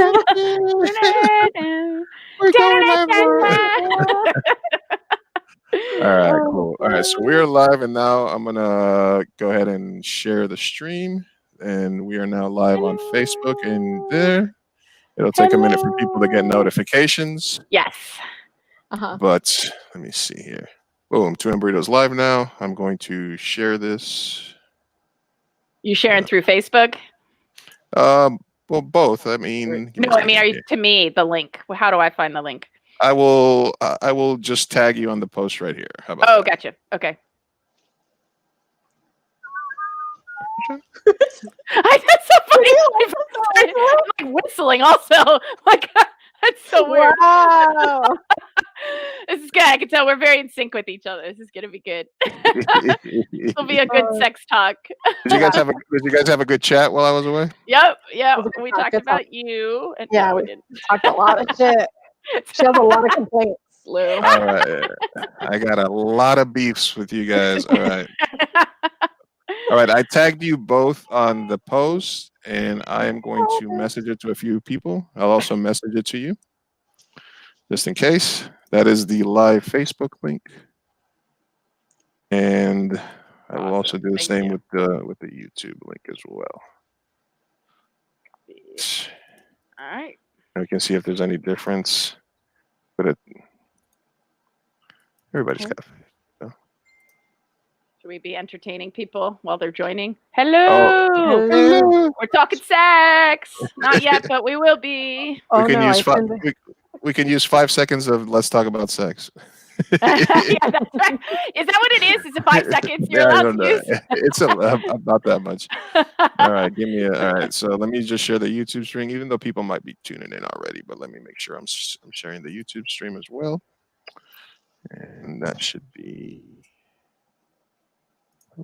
We're going live. All right, cool. All right, so we're live, and now I'm gonna go ahead and share the stream, and we are now live on Facebook and there. It'll take a minute for people to get notifications. Yes. But let me see here. Boom, 2M Burritos live now. I'm going to share this. You sharing through Facebook? Well, both. I mean, are you to me the link? How do I find the link? I will just tag you on the post right here. How about that? Gotcha. Okay. That's so funny. I'm like whistling also. Like that's so weird. Wow. This is good. I can tell we're very in sync with each other. This is gonna be good. This will be a good sex talk. Did you guys have a good chat while I was away? Yep. Yeah. We talked about you. And yeah, we talked a lot of shit. She has a lot of complaints, Lou. All right. I got a lot of beefs with you guys. All right. All right. I tagged you both on the post, and I am going to message it to a few people. I'll also message it to you, just in case. That is the live Facebook link, and I will also do the same with the YouTube link as well. All right. We can see if there's any difference. But everybody's got. Should we be entertaining people while they're joining? Hello. Hello. We're talking sex. Not yet, but we will be. We can use 5 seconds of let's talk about sex. Yeah, that's right. Is that what it is? Is it 5 seconds you're allowed to use? It's about that much. All right, all right. So let me just share the YouTube stream, even though people might be tuning in already. But let me make sure I'm sharing the YouTube stream as well, and that should be.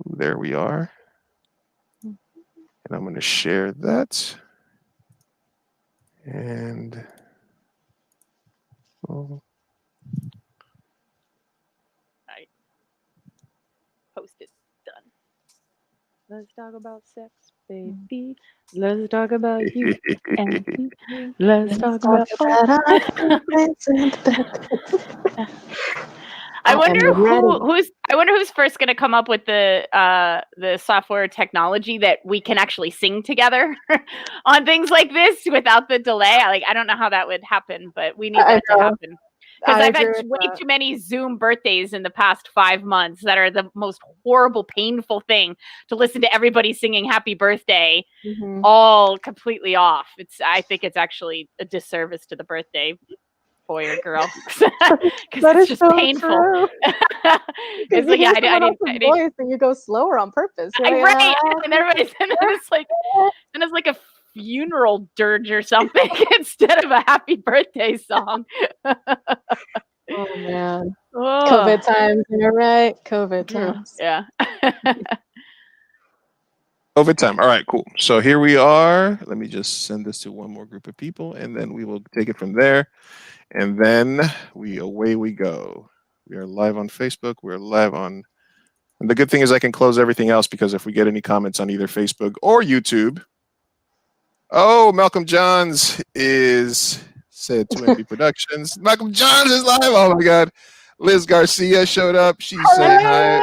There we are, and I'm going to share that, and. Oh. Right. Post it. Done. Let's talk about sex, baby. Let's talk about you and me. Let's talk about I wonder who's first going to come up with the software technology that we can actually sing together on things like this without the delay. I don't know how that would happen, but we need that to happen. Because I've had way too many Zoom birthdays in the past 5 months that are the most horrible, painful thing to listen to everybody singing happy birthday, all completely off. I think it's actually a disservice to the birthday boy or girl because it's just so painful. It's like I didn't voice and you go slower on purpose, right? And everybody's and it's like a funeral dirge or something instead of a happy birthday song. Oh man, COVID times, you're right. COVID times, yeah. COVID time. All right, cool. So here we are. Let me just send this to one more group of people, and then we will take it from there. And then away we go. We are live on Facebook. We're live on. And the good thing is I can close everything else because if we get any comments on either Facebook or YouTube. Oh, Malcolm Johns said 2MB Productions. Malcolm Johns is live. Oh my God. Liz Garcia showed up. She's saying hi.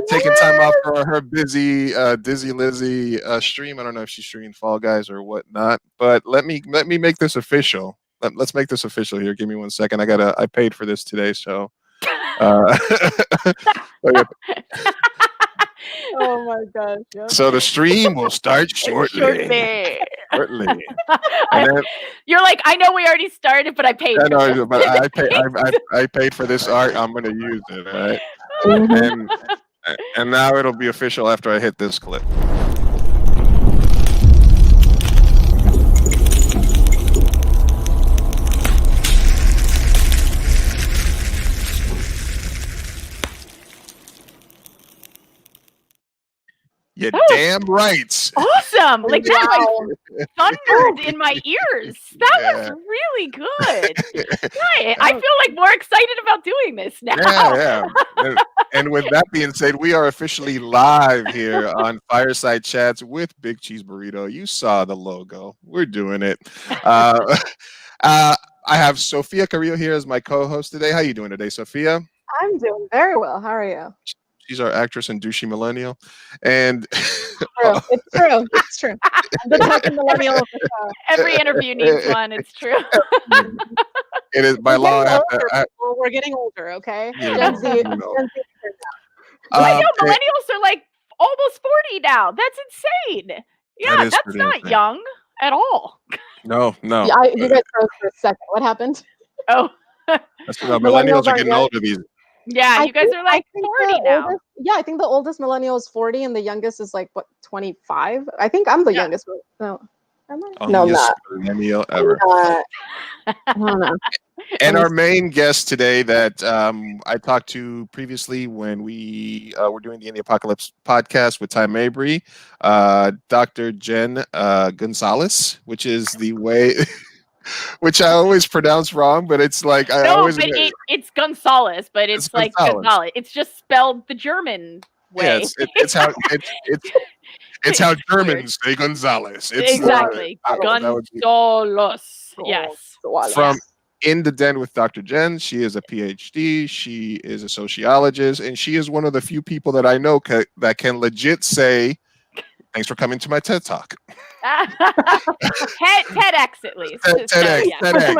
Taking time off for her busy Dizzy Lizzy stream. I don't know if she's streaming Fall Guys or whatnot, but let me make this official. Let's make this official here. Give me 1 second. I paid for this today, so. Oh my gosh! Yep. So the stream will start shortly. You're like, I know we already started, but I paid. But I paid for this art. I'm gonna use it, right? And now it'll be official after I hit this clip. You're Oh. damn right. Awesome. Like that like thundered in my ears. That was really good. Right. I feel like more excited about doing this now. Yeah. And with that being said, we are officially live here on Fireside Chats with Big Cheese Burrito. You saw the logo. We're doing it. I have Sophia Carrillo here as my co-host today. How you doing today, Sophia? I'm doing very well. How are you? She's our actress and douchey millennial. And It's true. It's true. I'm the token millennial of the show. Every interview needs one. It's true. It is by law. We're getting older, okay? Yeah, Gen Z. no. Gen Z I know millennials are like almost 40 now. That's insane. Yeah, that's not insane. young at all. No. Yeah, you guys froze for a second. What happened? Oh. Millennials are getting older these. Yeah, you guys are like 40 now. I think the oldest millennial is 40 and the youngest is like, what, 25? I think I'm the youngest. No, am I? No, I'm not. Millennial ever. I don't know. And our main guest today that I talked to previously when we were doing the Indie Apocalypse podcast with Ty Mabry, Dr. Jenn Gunsaullus, which is the way... which I always pronounce wrong, but it's like it's Gunsaullus, but it's like Gunsaullus. It's just spelled the German way. Yeah, it's how Germans say Gonzalez. It's exactly Gunsaullus. Yes. From In the Den with Dr. Jenn. She is a PhD. She is a sociologist, and she is one of the few people that I know that can legit say, "Thanks for coming to my TED Talk." TEDx at least. TEDx. Okay.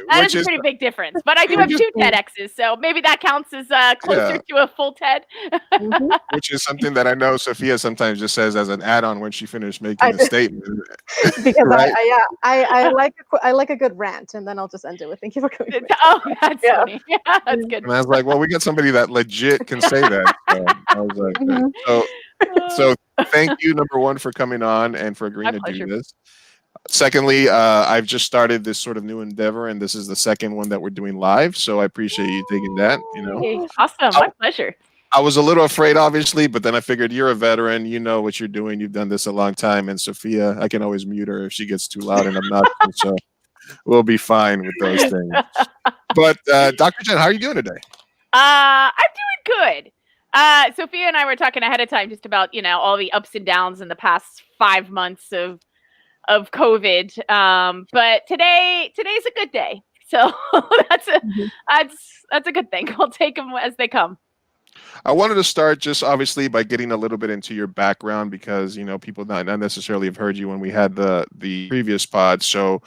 That is a pretty big difference. But I do have 2 TEDx's, so maybe that counts as closer to a full TED. Which is something that I know Sophia sometimes just says as an add-on when she finished making a statement. Because right? I like a good rant, and then I'll just end it with "Thank you for coming." Oh, that's funny. Yeah, that's good. And I was like, well, we got somebody that legit can say that. So I was like, So thank you, number one, for coming on and for agreeing to do this. Secondly, I've just started this sort of new endeavor, and this is the second one that we're doing live. So I appreciate you taking that. Awesome, my pleasure. I was a little afraid, obviously, but then I figured you're a veteran. You know what you're doing. You've done this a long time. And Sophia, I can always mute her if she gets too loud and obnoxious. So we'll be fine with those things. But Dr. Jenn, how are you doing today? I'm doing good. Sophia and I were talking ahead of time just about, all the ups and downs in the past 5 months of COVID. But today's a good day. So that's a good thing. I'll take them as they come. I wanted to start just obviously by getting a little bit into your background because, people not necessarily have heard you when we had the previous pod. So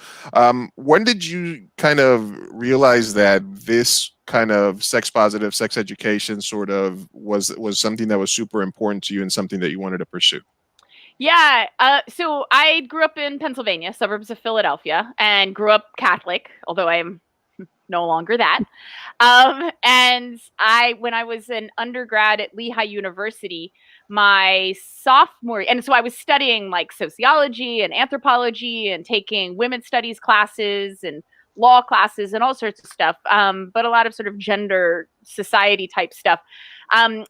when did you kind of realize that this kind of sex positive, sex education sort of was something that was super important to you and something that you wanted to pursue? Yeah. So I grew up in Pennsylvania, suburbs of Philadelphia, and grew up Catholic, although I am no longer that. And when I was an undergrad at Lehigh University, my sophomore, and so I was studying like sociology and anthropology and taking women's studies classes and law classes and all sorts of stuff, but a lot of sort of gender society type stuff. And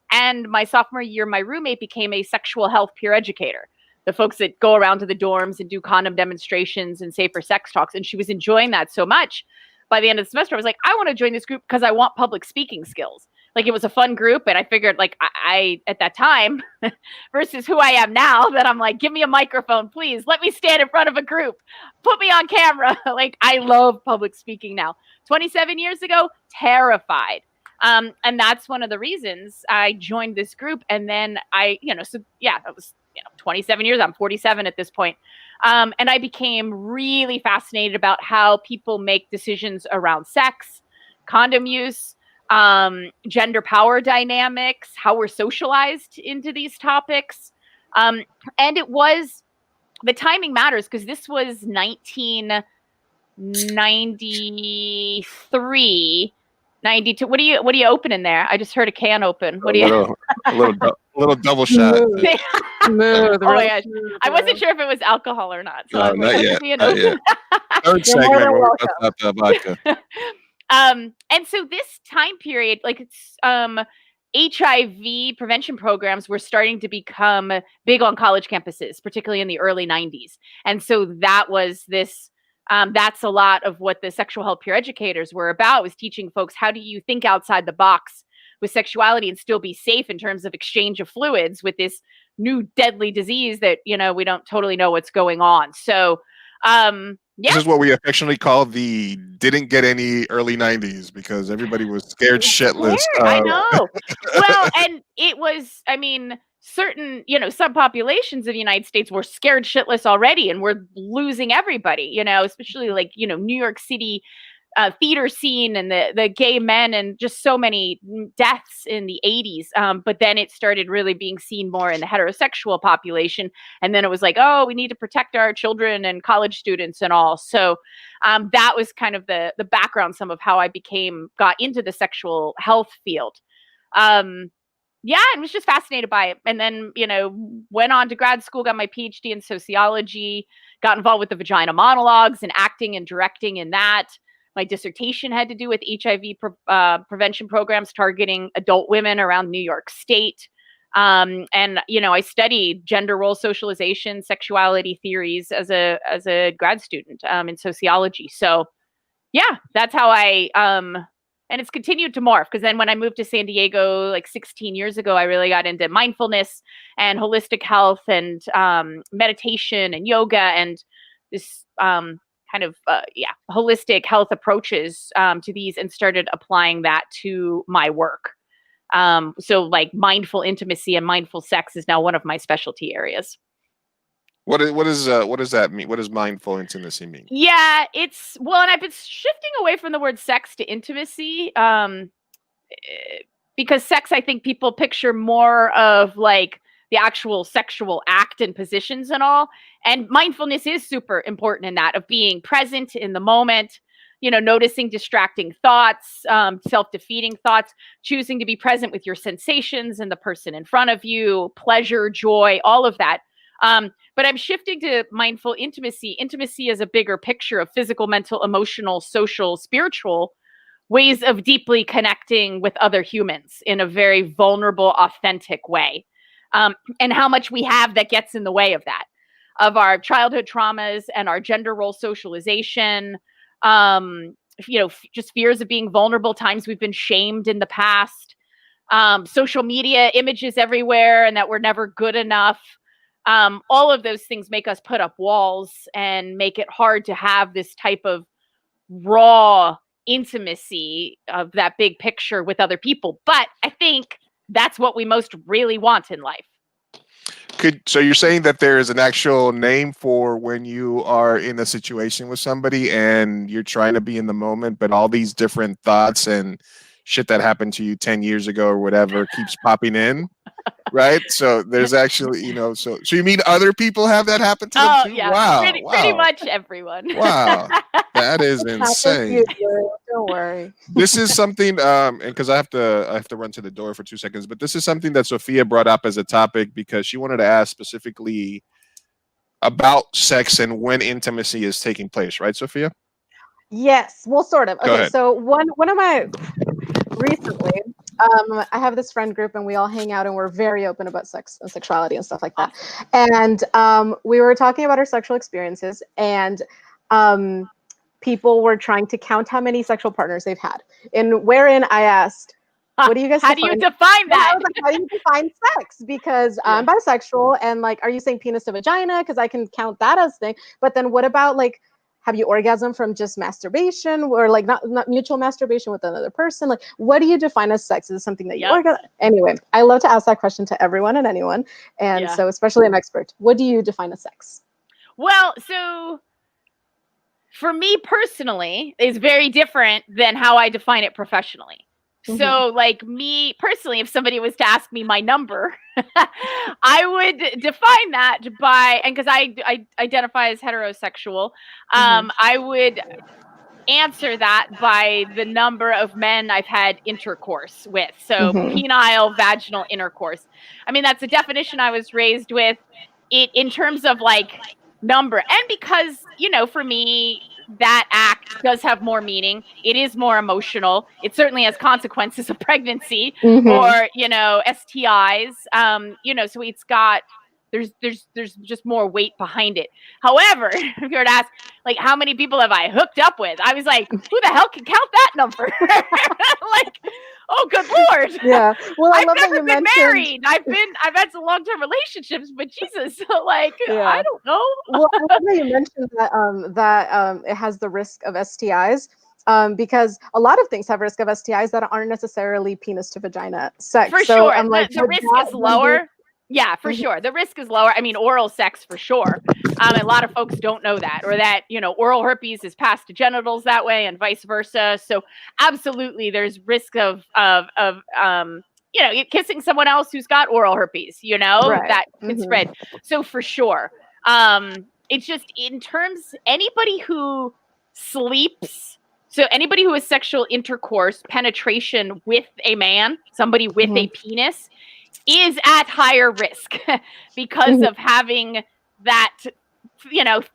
my sophomore year, my roommate became a sexual health peer educator, the folks that go around to the dorms and do condom demonstrations and safer sex talks. And she was enjoying that so much. By the end of the semester, I was like, I want to join this group because I want public speaking skills. Like, it was a fun group. And I figured, like, I at that time versus who I am now, that I'm like, give me a microphone, please. Let me stand in front of a group. Put me on camera. Like, I love public speaking now. 27 years ago, terrified. And that's one of the reasons I joined this group. And then that was 27 years. I'm 47 at this point. And I became really fascinated about how people make decisions around sex, condom use, gender power dynamics, how we're socialized into these topics. And it was, the timing matters because this was 1993, 92. What are you opening there? I just heard a can open. What do you? A little double shot. Smooth. Oh my gosh! I wasn't sure if it was alcohol or not. So no, not yet. Not yet. Third segment. Vodka. And so this time period, like it's HIV prevention programs were starting to become big on college campuses, particularly in the early 90s. And so that was this, that's a lot of what the sexual health peer educators were about, was teaching folks, how do you think outside the box with sexuality and still be safe in terms of exchange of fluids with this new deadly disease that, you know, we don't totally know what's going on. So, This is what we affectionately call the didn't get any early 90s, because everybody was scared shitless. I know. Well, and it was, I mean, certain, you know, subpopulations of the United States were scared shitless already, and we're losing everybody, you know, especially like, you know, New York City theater scene and the gay men, and just so many deaths in the 80s. But then it started really being seen more in the heterosexual population. And then it was like, oh, we need to protect our children and college students and all. So that was kind of the background, some of how I got into the sexual health field. Yeah, and was just fascinated by it. And then, you know, went on to grad school, got my PhD in sociology, got involved with the vagina monologues and acting and directing in that. My dissertation had to do with HIV prevention programs targeting adult women around New York State. And, you know, I studied gender role socialization, sexuality theories as a grad student in sociology. So, yeah, that's how I, and it's continued to morph, because then when I moved to San Diego, like 16 years ago, I really got into mindfulness and holistic health and meditation and yoga and this kind of holistic health approaches to these, and started applying that to my work. So like mindful intimacy and mindful sex is now one of my specialty areas. What does that mean? What does mindful intimacy mean? Yeah, and I've been shifting away from the word sex to intimacy, because sex, I think people picture more of like the actual sexual act and positions and all. And mindfulness is super important in that, of being present in the moment, you know, noticing distracting thoughts, self-defeating thoughts, choosing to be present with your sensations and the person in front of you, pleasure, joy, all of that. But I'm shifting to mindful intimacy. Intimacy is a bigger picture of physical, mental, emotional, social, spiritual ways of deeply connecting with other humans in a very vulnerable, authentic way. And how much we have that gets in the way of that, of our childhood traumas and our gender role socialization, you know, just fears of being vulnerable, times we've been shamed in the past, social media images everywhere, and that we're never good enough. All of those things make us put up walls and make it hard to have this type of raw intimacy of that big picture with other people. But I think that's what we most really want in life. So you're saying that there is an actual name for when you are in a situation with somebody and you're trying to be in the moment, but all these different thoughts and shit that happened to you 10 years ago or whatever keeps popping in, right? So there's actually, you know, so you mean other people have that happen to them too? Yeah. Wow. Pretty much everyone. Wow. That is insane. Don't worry. This is something, and because I have to run to the door for 2 seconds, but this is something that Sophia brought up as a topic because she wanted to ask specifically about sex and when intimacy is taking place, right, Sophia? Yes, well, sort of. Go Okay, ahead. so one of my recently, I have this friend group and we all hang out and we're very open about sex and sexuality and stuff like that. And we were talking about our sexual experiences, and people were trying to count how many sexual partners they've had. And wherein I asked, what do you guys how do you define that? I was like, how do you define sex? Because I'm bisexual, and like, are you saying penis to vagina? Because I can count that as thing. But then what about like, have you orgasm from just masturbation, or like not mutual masturbation with another person? Like, what do you define as sex? Is it something that you orgasm? Anyway, I love to ask that question to everyone and anyone. And so especially an expert, what do you define as sex? Well, so for me personally, it's very different than how I define it professionally. Mm-hmm. So like me personally, if somebody was to ask me my number, I would define that by, and because I identify as heterosexual, I would answer that by the number of men I've had intercourse with. So penile, vaginal intercourse. I mean, that's a definition I was raised with. It in terms of like number, and because, you know, for me, that act does have more meaning. It is more emotional. It certainly has consequences of pregnancy Mhm. or, STIs. So it's got, there's just more weight behind it. However, if you were to ask, like, how many people have I hooked up with? I was like, who the hell can count that number? Like, oh, good Lord. Yeah. Well, I I've love that never you been mentioned. married. I've had some long-term relationships, but Jesus, like, Yeah. I don't know. Well, I love that you mentioned that it has the risk of STIs. Because a lot of things have risk of STIs that aren't necessarily penis to vagina sex. For So sure. I'm like, The would risk that is then lower. Yeah, for Mhm. sure. The risk is lower. I mean, oral sex for sure. A lot of folks don't know that, or that, oral herpes is passed to genitals that way and vice versa. So absolutely there's risk of kissing someone else who's got oral herpes, Right. that can Mhm. spread. So for sure. It's just in terms, anybody who sleeps, so anybody who has sexual intercourse, penetration with a man, somebody with a penis, is at higher risk because of having that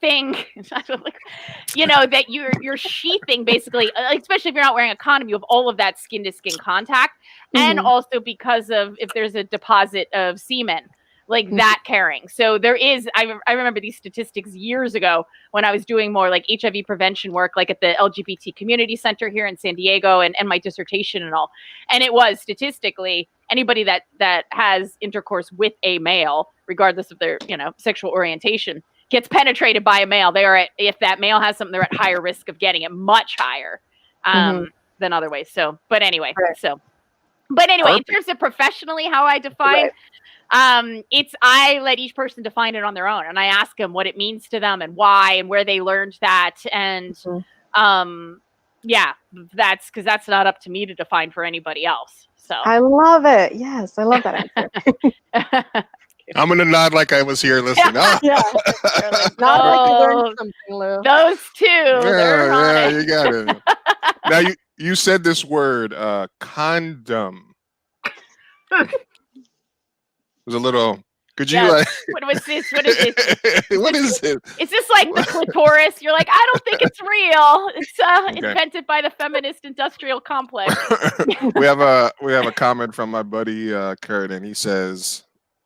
thing that you're sheathing, basically, especially if you're not wearing a condom. You have all of that skin to skin contact, and also because of if there's a deposit of semen, like that carrying. So there is, I remember these statistics years ago when I was doing more like HIV prevention work, like at the LGBT community center here in San Diego, and my dissertation and all. And it was statistically anybody that has intercourse with a male, regardless of their, sexual orientation, gets penetrated by a male. If that male has something, they're at higher risk of getting it, much higher than other ways. So, but anyway, in terms of professionally, how I define, I let each person define it on their own, and I ask them what it means to them and why and where they learned that. And that's because that's not up to me to define for anybody else. So I love it. Yes, I love that answer. I'm gonna nod like I was here listening. Yeah. Like, Not like you learned something, Lou. Those two, they're on it. You got it. Now you said this word, condom. It was a little. Could you like? What was this? What is this? What is it? Is this like the clitoris? You're like, I don't think it's real. It's invented by the feminist industrial complex. we have a comment from my buddy Kurt, and he says,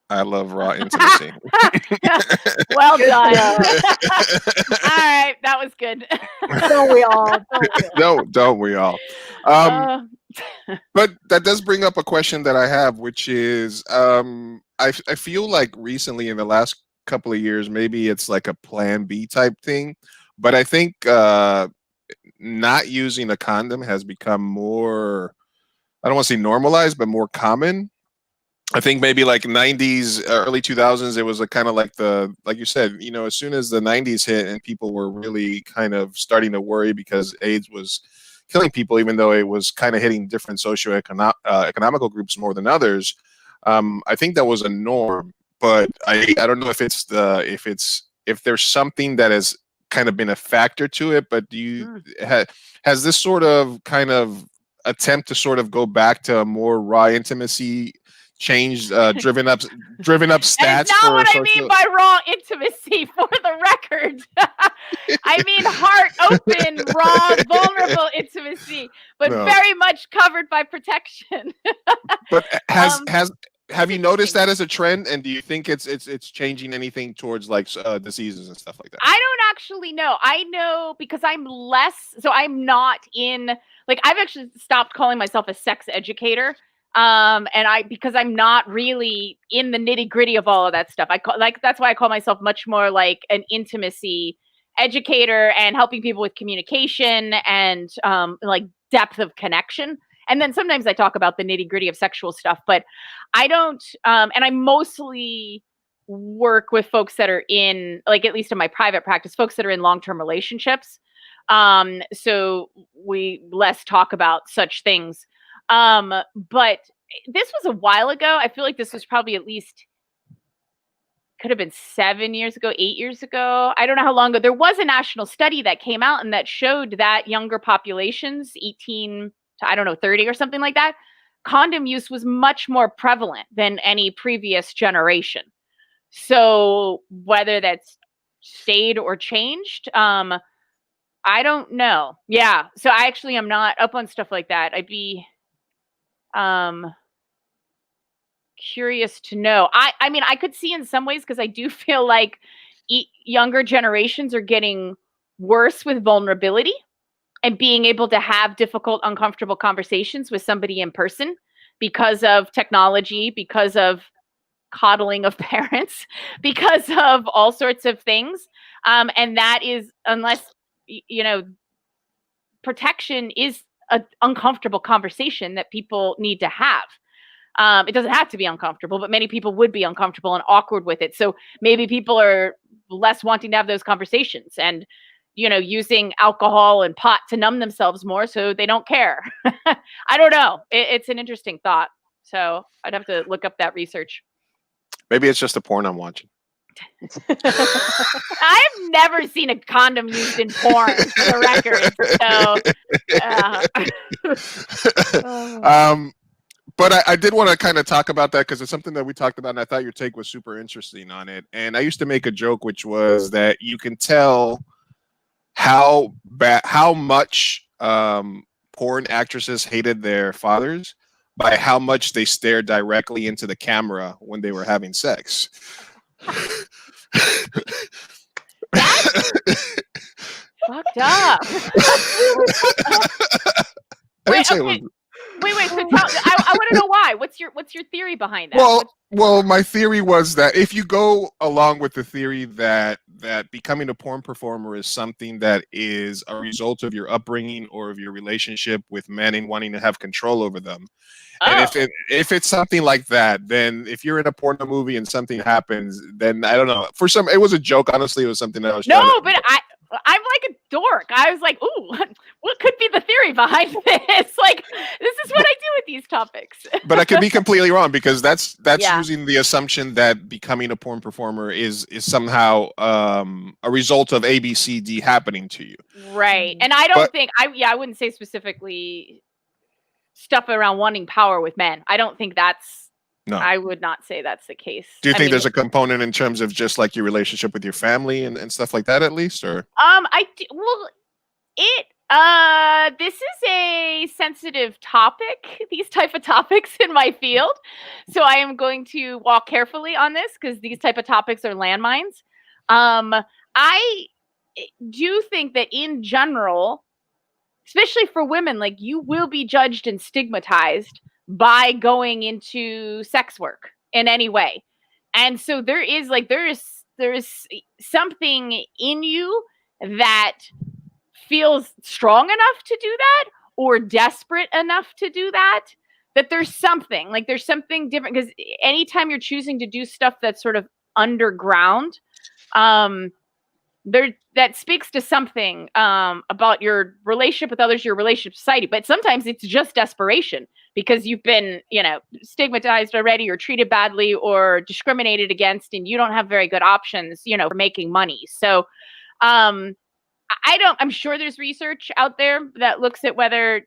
"I love raw intimacy." Well done. All right, that was good. Don't we all? Don't we all? But that does bring up a question that I have, which is, I feel like recently in the last couple of years, maybe it's like a plan B type thing, but I think not using a condom has become more, I don't want to say normalized, but more common. I think maybe like 90s, early 2000s, it was a kind of like like you said, as soon as the 90s hit and people were really kind of starting to worry because AIDS was killing people, even though it was kind of hitting different economical groups more than others. I think that was a norm, but I don't know if there's something that has kind of been a factor to it. But has this sort of kind of attempt to sort of go back to a more raw intimacy changed, driven up stats? That's not what I mean by raw intimacy, for the record. I mean heart open, raw, vulnerable intimacy, but very much covered by protection. But have you noticed that as a trend, and do you think it's changing anything towards like diseases and stuff like that? I don't actually know. I know because I'm not in, like, I've actually stopped calling myself a sex educator. Because I'm not really in the nitty gritty of all of that stuff. That's why I call myself much more like an intimacy educator and helping people with communication and like depth of connection. And then sometimes I talk about the nitty gritty of sexual stuff, but I don't, and I mostly work with folks that are in, like, at least in my private practice, folks that are in long-term relationships. So we less talk about such things. But this was a while ago. I feel like this was probably at least, could have been 7 years ago, 8 years ago. I don't know how long ago. There was a national study that came out and that showed that younger populations, 18 to, I don't know, 30 or something like that, condom use was much more prevalent than any previous generation. So whether that's stayed or changed, I don't know. Yeah. So I actually am not up on stuff like that. I'd be curious to know. I mean, I could see in some ways, because I do feel like younger generations are getting worse with vulnerability and being able to have difficult, uncomfortable conversations with somebody in person because of technology, because of coddling of parents, because of all sorts of things. And that is, unless, protection is an uncomfortable conversation that people need to have. It doesn't have to be uncomfortable, but many people would be uncomfortable and awkward with it. So maybe people are less wanting to have those conversations and, using alcohol and pot to numb themselves more so they don't care. I don't know. It's an interesting thought. So I'd have to look up that research. Maybe it's just a porn I'm watching. I've never seen a condom used in porn, for the record. So, but I did want to kind of talk about that because it's something that we talked about, and I thought your take was super interesting on it. And I used to make a joke, which was that you can tell how much porn actresses hated their fathers by how much they stared directly into the camera when they were having sex. Fucked up. Wait. So I want to know why. What's your theory behind that? Well, my theory was that if you go along with the theory that becoming a porn performer is something that is a result of your upbringing or of your relationship with men and wanting to have control over them. And if it's something like that, then if you're in a porno movie and something happens, then I don't know. It was a joke. Honestly, it was something that I was I'm like a dork. I was like, ooh, what could be the theory behind this? Like, this is what I do with these topics. But I could be completely wrong, because that's using the assumption that becoming a porn performer is somehow a result of A, B, C, D happening to you. Right. And I don't think I wouldn't say specifically stuff around wanting power with men. I don't think that's No. I would not say that's the case. Do you think there's a component in terms of just like your relationship with your family and stuff like that, at least, or? This is a sensitive topic, these type of topics in my field. So I am going to walk carefully on this because these type of topics are landmines. I do think that in general, especially for women, like, you will be judged and stigmatized by going into sex work in any way. And so there is something in you that feels strong enough to do that, or desperate enough to do that there's something different. Because anytime you're choosing to do stuff that's sort of underground, that speaks to something about your relationship with others, your relationship with society. But sometimes it's just desperation because you've been, stigmatized already, or treated badly, or discriminated against, and you don't have very good options, for making money. So I'm sure there's research out there that looks at whether,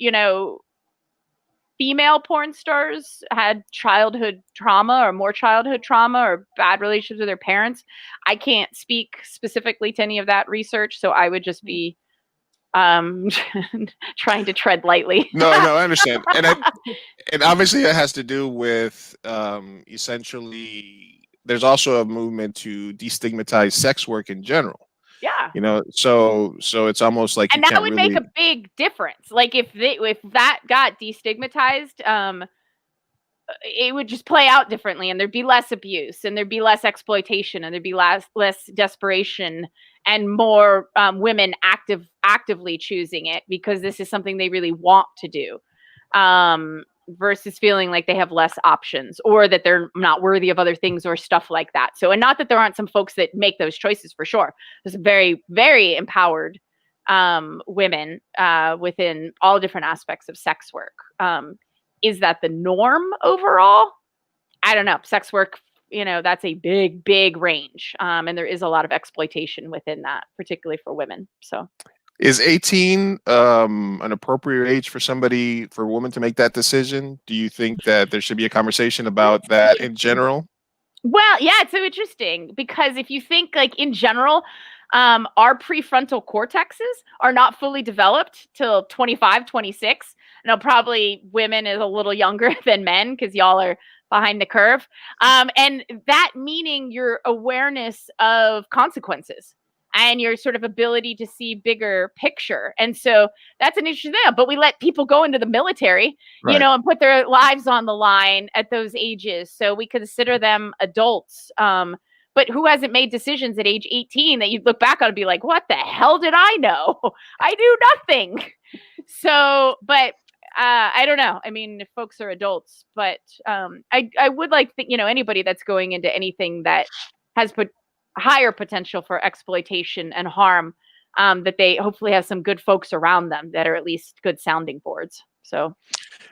female porn stars had childhood trauma or more childhood trauma or bad relationships with their parents. I can't speak specifically to any of that research, so I would just be trying to tread lightly. No, I understand. And obviously it has to do with essentially there's also a movement to destigmatize sex work in general. Yeah. So it's almost like, and that would make a big difference. Like if that got destigmatized, it would just play out differently, and there'd be less abuse, and there'd be less exploitation, and there'd be less desperation, and more women actively choosing it because this is something they really want to do, versus feeling like they have less options or that they're not worthy of other things or stuff like that. So, and not that there aren't some folks that make those choices, for sure. There's very, very empowered women within all different aspects of sex work. Is that the norm overall? I don't know. Sex work, that's a big, big range. And there is a lot of exploitation within that, particularly for women. So is 18 an appropriate age for a woman to make that decision? Do you think that there should be a conversation about that in general? Well, yeah, it's so interesting because if you think like in general, our prefrontal cortexes are not fully developed till 25, 26. Now, probably women is a little younger than men because y'all are behind the curve. And that meaning your awareness of consequences and your sort of ability to see bigger picture. And so that's an interesting thing. But we let people go into the military, Right. you know, and put their lives on the line at those ages. So we consider them adults. But who hasn't made decisions at age 18 that you'd look back on and be like, what the hell did I know? I knew nothing. So, but I don't know. I mean, if folks are adults, but I would like, you know, anybody that's going into anything that has put higher potential for exploitation and harm, that they hopefully have some good folks around them that are at least good sounding boards. So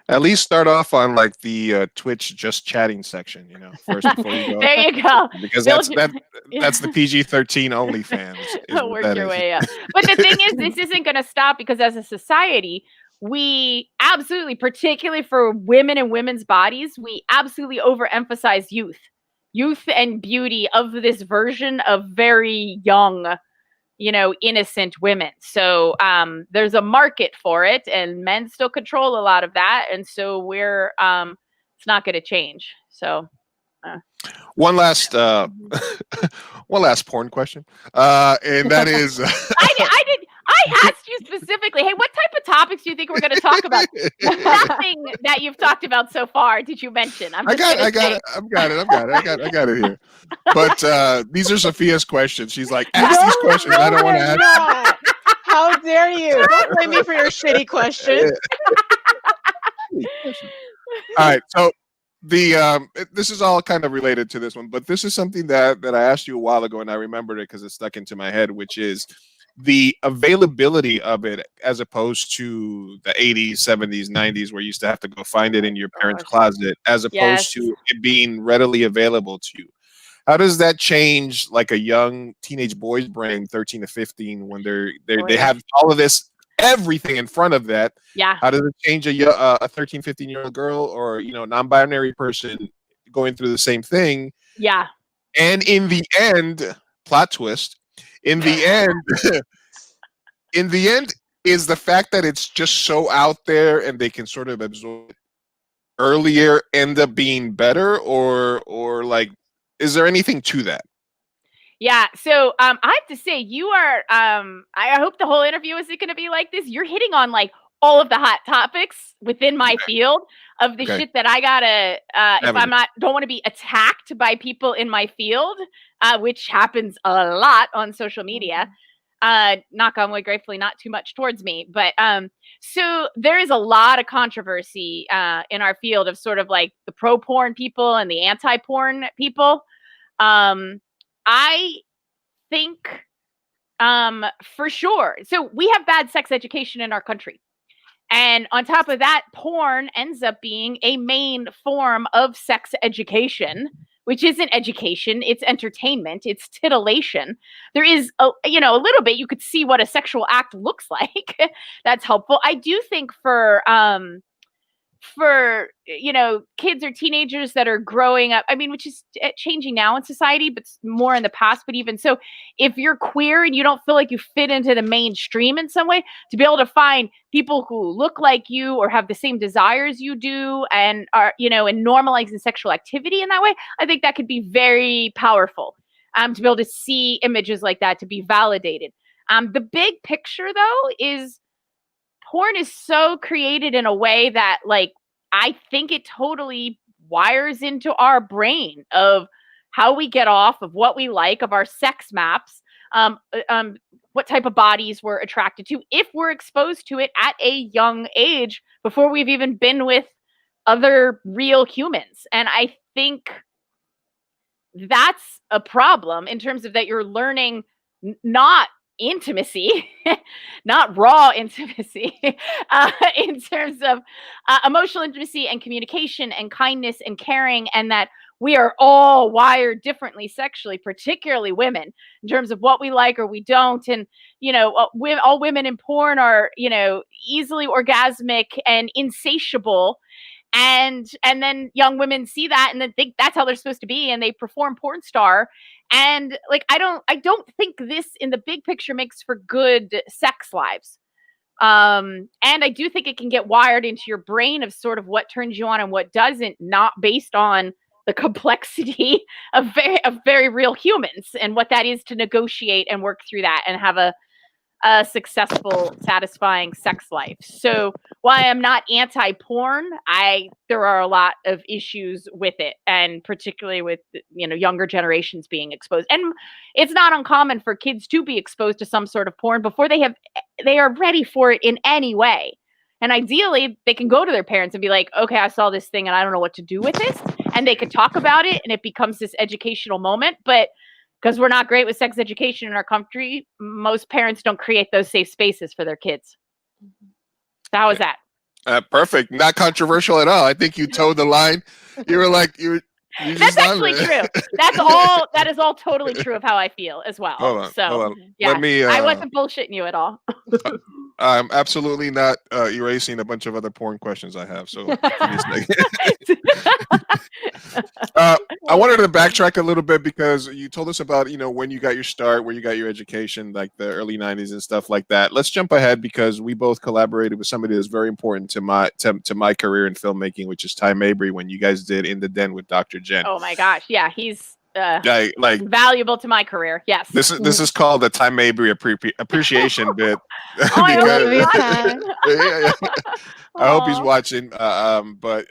at least start off on like the Twitch just chatting section, you know, first before you go. There you go. Because that's the PG-13 only fans. Work your way up. But the thing is, this isn't going to stop because as a society, we absolutely, particularly for women and women's bodies, we absolutely overemphasize youth and beauty of this version of very young, you know, innocent women. So there's a market for it, and men still control a lot of that. And so we're, it's not going to change. So. One last porn question, and that is, I asked you specifically, hey, what type of topics do you think we're going to talk about? Nothing that you've talked about so far did you mention? I got it here. But these are Sophia's questions. She's like, ask these questions. I don't want to ask. How dare you? Don't blame me for your shitty question. All right, so this is all kind of related to this one, but this is something that I asked you a while ago, and I remembered it because it stuck into my head, which is the availability of it as opposed to the 80s, 70s, 90s, where you used to have to go find it in your parents' closet, as opposed to it being readily available to you. How does that change like a young teenage boy's brain, 13 to 15, when they have all of this, everything in front of that? Yeah. How does it change a 13, 15-year-old girl or, you know, non-binary person going through the same thing? Yeah. And in the end, plot twist, in the end, is the fact that it's just so out there and they can sort of absorb it earlier end up being better, or like, is there anything to that? Yeah. So I have to say, you are, I hope the whole interview is going to be like this. You're hitting on like all of the hot topics within my field of the shit that I gotta, if I'm don't want to be attacked by people in my field, which happens a lot on social media. Knock on wood, gratefully not too much towards me. But so there is a lot of controversy in our field of sort of like the pro-porn people and the anti-porn people. I think for sure. So we have bad sex education in our country. And on top of that, porn ends up being a main form of sex education, which isn't education, it's entertainment, it's titillation. There is a little bit, you could see what a sexual act looks like. That's helpful. I do think for kids or teenagers that are growing up, I mean, which is changing now in society, but more in the past. But even so, if you're queer and you don't feel like you fit into the mainstream in some way, to be able to find people who look like you or have the same desires you do and are, and normalizing sexual activity in that way, I think that could be very powerful. To be able to see images like that, to be validated. The big picture, though, is porn is so created in a way that, like, I think it totally wires into our brain of how we get off, of what we like, of our sex maps, what type of bodies we're attracted to, if we're exposed to it at a young age before we've even been with other real humans. And I think that's a problem in terms of that you're learning not intimacy, not raw intimacy, in terms of emotional intimacy and communication and kindness and caring, and that we are all wired differently sexually, particularly women, in terms of what we like or we don't. And, all women in porn are, easily orgasmic and insatiable. And then young women see that and then think that's how they're supposed to be, and they perform porn star. And like, I don't think this in the big picture makes for good sex lives. And I do think it can get wired into your brain of sort of what turns you on and what doesn't, not based on the complexity of very real humans and what that is to negotiate and work through that and have a successful, satisfying sex life. So while I'm not anti-porn, there are a lot of issues with it, and particularly with younger generations being exposed. And it's not uncommon for kids to be exposed to some sort of porn before they are ready for it in any way. And ideally, they can go to their parents and be like, "Okay, I saw this thing and I don't know what to do with this," and they could talk about it, and it becomes this educational moment. But because we're not great with sex education in our country, most parents don't create those safe spaces for their kids. So how was that? Perfect. Not controversial at all. I think you towed the line. You were like, that's actually true. That is all totally true of how I feel as well. Hold on. Yeah, I wasn't bullshitting you at all. I'm absolutely not erasing a bunch of other porn questions I have. So I wanted to backtrack a little bit because you told us about, when you got your start, where you got your education, like the early 90s and stuff like that. Let's jump ahead because we both collaborated with somebody that's very important to my career in filmmaking, which is Ty Mabry, when you guys did In the Den with Dr. Jenn. Oh my gosh. Yeah. He's valuable to my career. Yes. This is called the Ty Mabry appreciation bit. I love yeah. I hope he's watching. But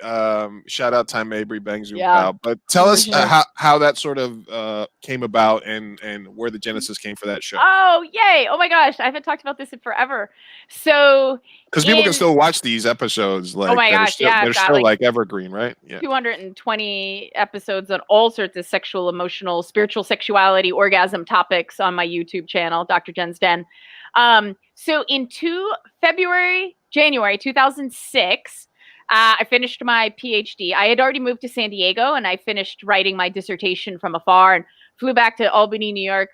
shout out Ty Mabry, Bang Zoom Pal. But tell us how that sort of came about and where the genesis came for that show. Oh, yay. Oh my gosh. I haven't talked about this in forever. So because people can still watch these episodes, like, oh my gosh, they're still like evergreen, right? Yeah. 220 episodes on all sorts of sexual, emotional, spiritual sexuality, orgasm topics on my YouTube channel, Dr. Jenn's Den. So in January 2006, I finished my PhD. I had already moved to San Diego, and I finished writing my dissertation from afar and flew back to Albany, New York,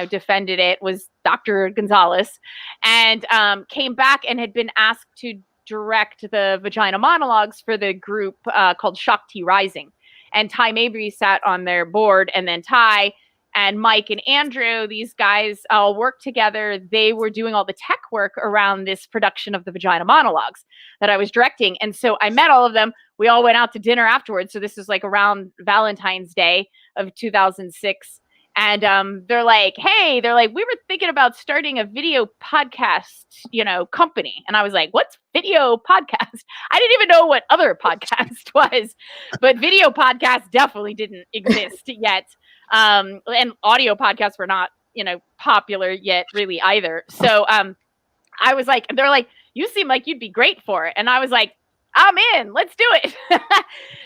defended it, was Dr. Gunsaullus, and came back and had been asked to direct the vagina monologues for the group called Shakti Rising. And Ty Mabry sat on their board, and then Ty and Mike and Andrew, these guys all worked together. They were doing all the tech work around this production of the vagina monologues that I was directing. And so I met all of them. We all went out to dinner afterwards. So this was like around Valentine's Day of 2006. And they're like, "Hey," we were thinking about starting a video podcast, company. And I was like, "What's video podcast?" I didn't even know what other podcast was, but video podcast definitely didn't exist yet. And audio podcasts were not, popular yet really either. So I was like, they're like, "You seem like you'd be great for it." And I was like, "I'm in, let's do it."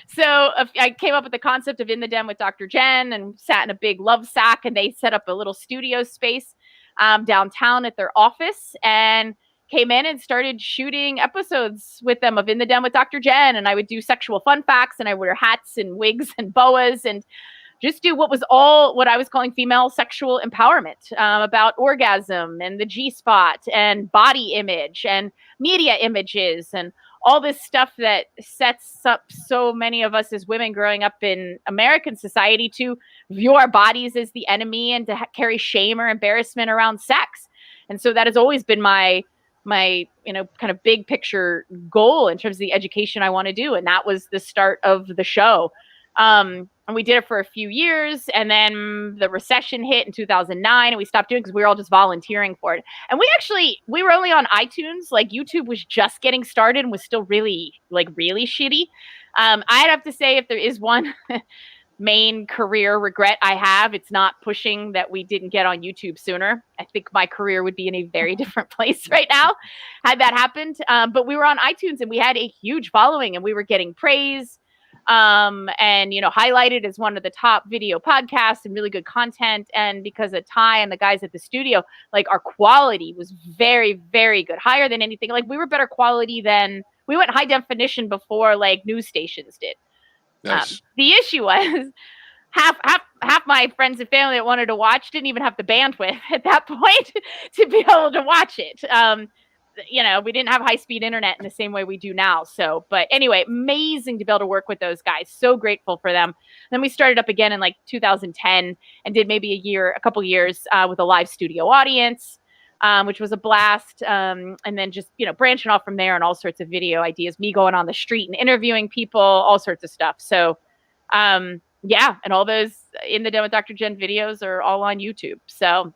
So I came up with the concept of In the Den with Dr. Jenn and sat in a big love sack, and they set up a little studio space downtown at their office and came in and started shooting episodes with them of In the Den with Dr. Jenn. And I would do sexual fun facts, and I would wear hats and wigs and boas and just do what I was calling female sexual empowerment, about orgasm and the G-spot and body image and media images and all this stuff that sets up so many of us as women growing up in American society to view our bodies as the enemy and to carry shame or embarrassment around sex. And so that has always been my kind of big picture goal in terms of the education I want to do. And that was the start of the show. And we did it for a few years, and then the recession hit in 2009, and we stopped doing it because we were all just volunteering for it. And we were only on iTunes. Like, YouTube was just getting started and was still really shitty. I'd have to say, if there is one main career regret I have, it's not pushing that we didn't get on YouTube sooner. I think my career would be in a very different place right now had that happened. But we were on iTunes, and we had a huge following, and we were getting praise. And highlighted as one of the top video podcasts and really good content. And because of Ty and the guys at the studio, our quality was very, very good, higher than anything. We were better quality than we went high definition before news stations did. Nice. The issue was half my friends and family that wanted to watch didn't even have the bandwidth at that point to be able to watch it. we didn't have high-speed internet in the same way we do now. So, but anyway, amazing to be able to work with those guys. So grateful for them. Then we started up again in like 2010 and did maybe a couple years with a live studio audience, which was a blast. And then just, branching off from there and all sorts of video ideas, me going on the street and interviewing people, all sorts of stuff. So, yeah. And all those In the Den with Dr. Jenn videos are all on YouTube. So,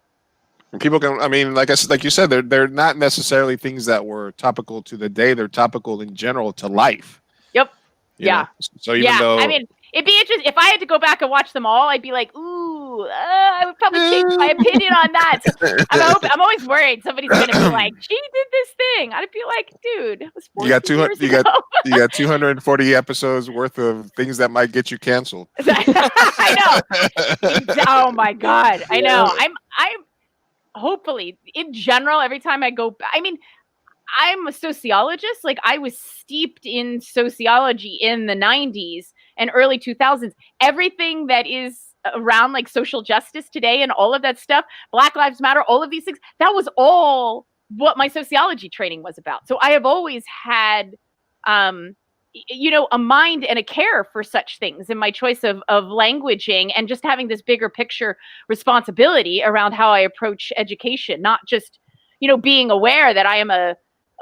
people can, like you said, they're not necessarily things that were topical to the day. They're topical in general to life. Yep. You know? So even though, it'd be interesting if I had to go back and watch them all. I'd be like, ooh, I would probably change my opinion on that. I'm always worried somebody's gonna be like, she did this thing. I'd be like, dude, it was 40 years ago. you got 240 episodes worth of things that might get you canceled. I know. Oh my God, I know. I'm hopefully, in general, every time I go back, I'm a sociologist. Like, I was steeped in sociology in the 90s and early 2000s. Everything that is around like social justice today and all of that stuff, Black Lives Matter, all of these things, that was all what my sociology training was about. So I have always had, a mind and a care for such things in my choice of languaging and just having this bigger picture responsibility around how I approach education, not just, being aware that I am a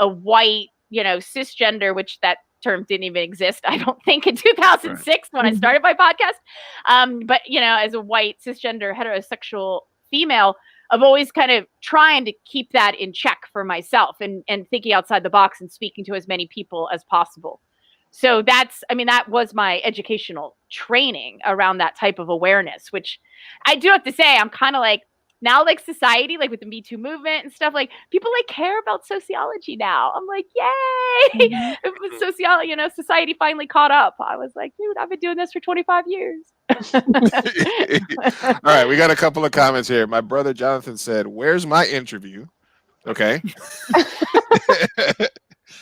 white, cisgender, which that term didn't even exist, I don't think, in 2006 when I started my podcast. But, as a white cisgender heterosexual female, I've always kind of trying to keep that in check for myself and thinking outside the box and speaking to as many people as possible. So that was my educational training around that type of awareness, which I do have to say, I'm kind of like, now, like society, like with the Me Too movement and stuff, like people like care about sociology now. I'm like, yay! Sociology, society finally caught up. I was like, dude, I've been doing this for 25 years. All right, we got a couple of comments here. My brother Jonathan said, "Where's my interview?" Okay.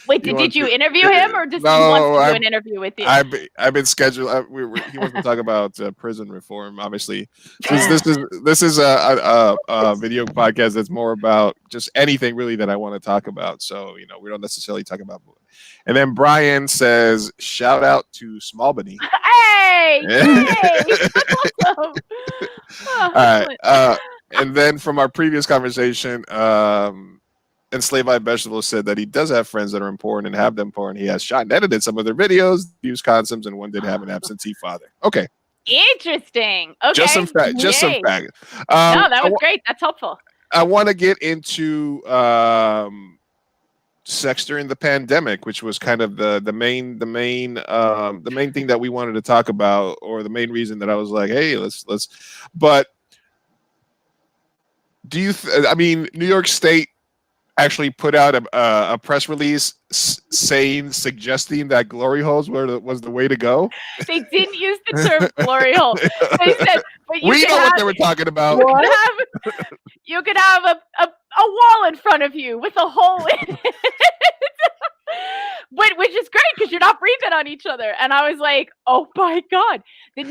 Wait, did you interview him, or just he wants to do an interview with you? I've been scheduled. He wants to talk about prison reform. Obviously, this is a video podcast that's more about just anything really that I want to talk about. So we don't necessarily talk about. And then Brian says, "Shout out to Smallbany." Hey! Awesome. All right, and then from our previous conversation, Enslaved by Vegetables said that he does have friends that are in porn and have them porn. He has shot and edited some of their videos, used condoms, and one did have an absentee father. Okay. Interesting. Okay. Just some facts. No, that was great. That's helpful. I want to get into sex during the pandemic, which was kind of the main thing that we wanted to talk about, or the main reason that I was like, hey, let's. But do you? New York State actually put out a press release suggesting that glory holes was the way to go. They didn't use the term glory hole. They said, but we know what they were talking about. You could have a wall in front of you with a hole in it. Which is great because you're not breathing on each other. And I was like, oh my God. It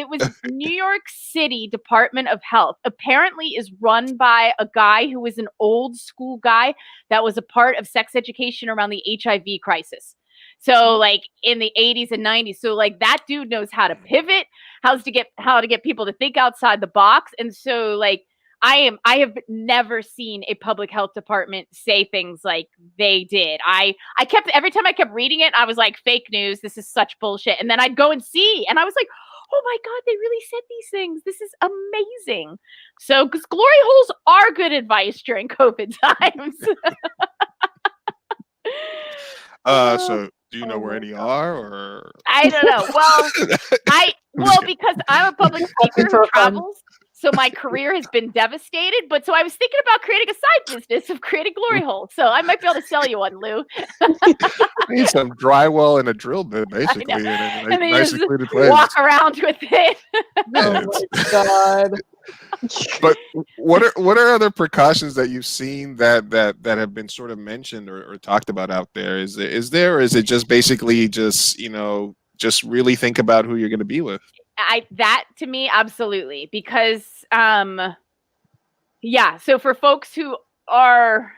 was New York City Department of Health, apparently is run by a guy who was an old school guy that was a part of sex education around the HIV crisis. So like in the 80s and 90s. So like that dude knows how to pivot, how to get people to think outside the box. And so like I have never seen a public health department say things like they did. Every time I kept reading it, I was like, fake news. This is such bullshit. And then I'd go and see, and I was like, oh my God, they really said these things. This is amazing. So, because glory holes are good advice during COVID times. So do you know where any are, or? I don't know. Well, because I'm a public speaker who travels. So my career has been devastated, so I was thinking about creating a side business of creating glory holes. So I might be able to sell you one, Lou. Need some drywall and a drill bit, basically, in a nice secluded place. Walk around with it. Oh my God! But what are other precautions that you've seen that have been sort of mentioned or talked about out there? Is it just basically just really think about who you're going to be with? That to me, absolutely. Because, so for folks who are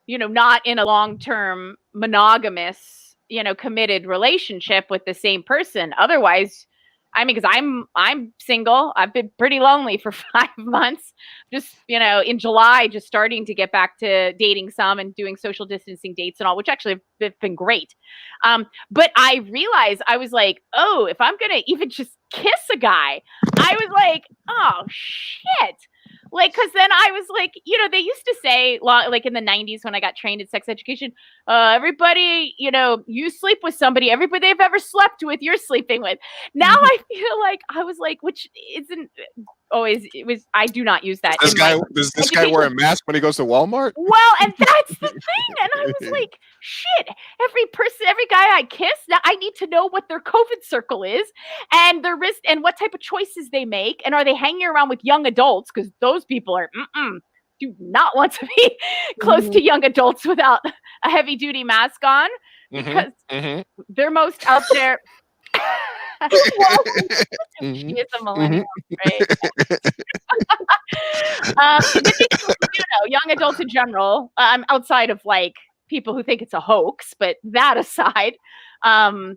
not in a long-term monogamous, committed relationship with the same person. Otherwise, I mean, because I'm single. I've been pretty lonely for 5 months. Just, in July, just starting to get back to dating some and doing social distancing dates and all, which actually have been great. But I realized I was like, oh, if I'm going to even just kiss a guy, I was like, oh, shit. Like, because then I was like, they used to say, like in the 90s when I got trained in sex education, everybody, you sleep with somebody, everybody they've ever slept with, you're sleeping with. Now I feel like I was like, which isn't always, I do not use that. Does this guy wear a mask when he goes to Walmart? Well, and that's the thing. And I was like, shit, every guy I kiss, now I need to know what their COVID circle is and their risk and what type of choices they make. And are they hanging around with young adults? Because those people are, do not want to be close to young adults without a heavy duty mask on because they're most out there. She is a millennial, right? Young adults in general, outside of like people who think it's a hoax, but that aside, young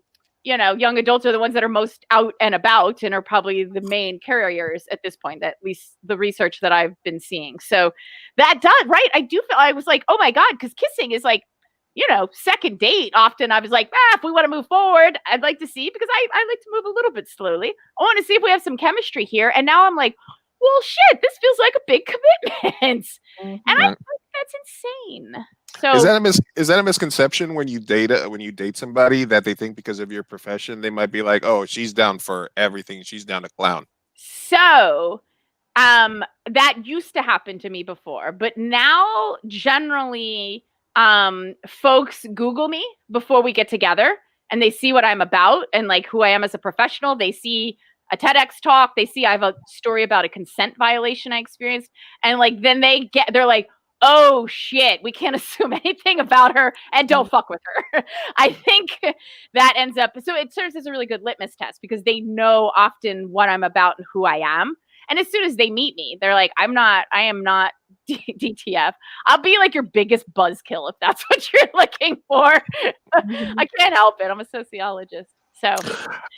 adults are the ones that are most out and about and are probably the main carriers at this point, at least the research that I've been seeing. So that does, right? I was like, oh my God, because kissing is like, second date. Often I was like, if we want to move forward, I'd like to see, because I like to move a little bit slowly. I want to see if we have some chemistry here. And now I'm like, well, shit, this feels like a big commitment. And I think that's insane. So is that a misconception when you date somebody, that they think because of your profession, they might be like, oh, she's down for everything. She's down to clown. So that used to happen to me before, but now generally folks Google me before we get together and they see what I'm about and like who I am as a professional. They see a TEDx talk. They see I have a story about a consent violation I experienced. And like, then they're like, oh shit, we can't assume anything about her and don't fuck with her. I think that ends up, so it serves as a really good litmus test because they know often what I'm about and who I am. And as soon as they meet me, they're like, I am not DTF. I'll be like your biggest buzzkill if that's what you're looking for. I can't help it. I'm a sociologist. So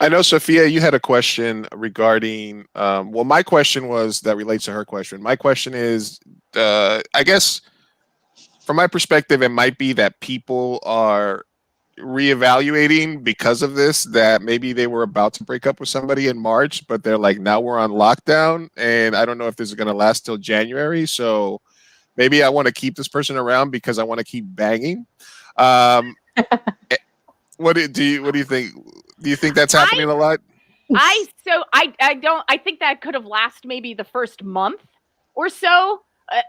I know, Sophia, you had a question regarding, well, my question was that relates to her question. My question is, I guess from my perspective, it might be that people are reevaluating because of this, that maybe they were about to break up with somebody in March, but they're like, now we're on lockdown and I don't know if this is going to last till January. So maybe I want to keep this person around because I want to keep banging. What do you think? Do you think that's happening a lot? I think that could have lasted maybe the first month or so.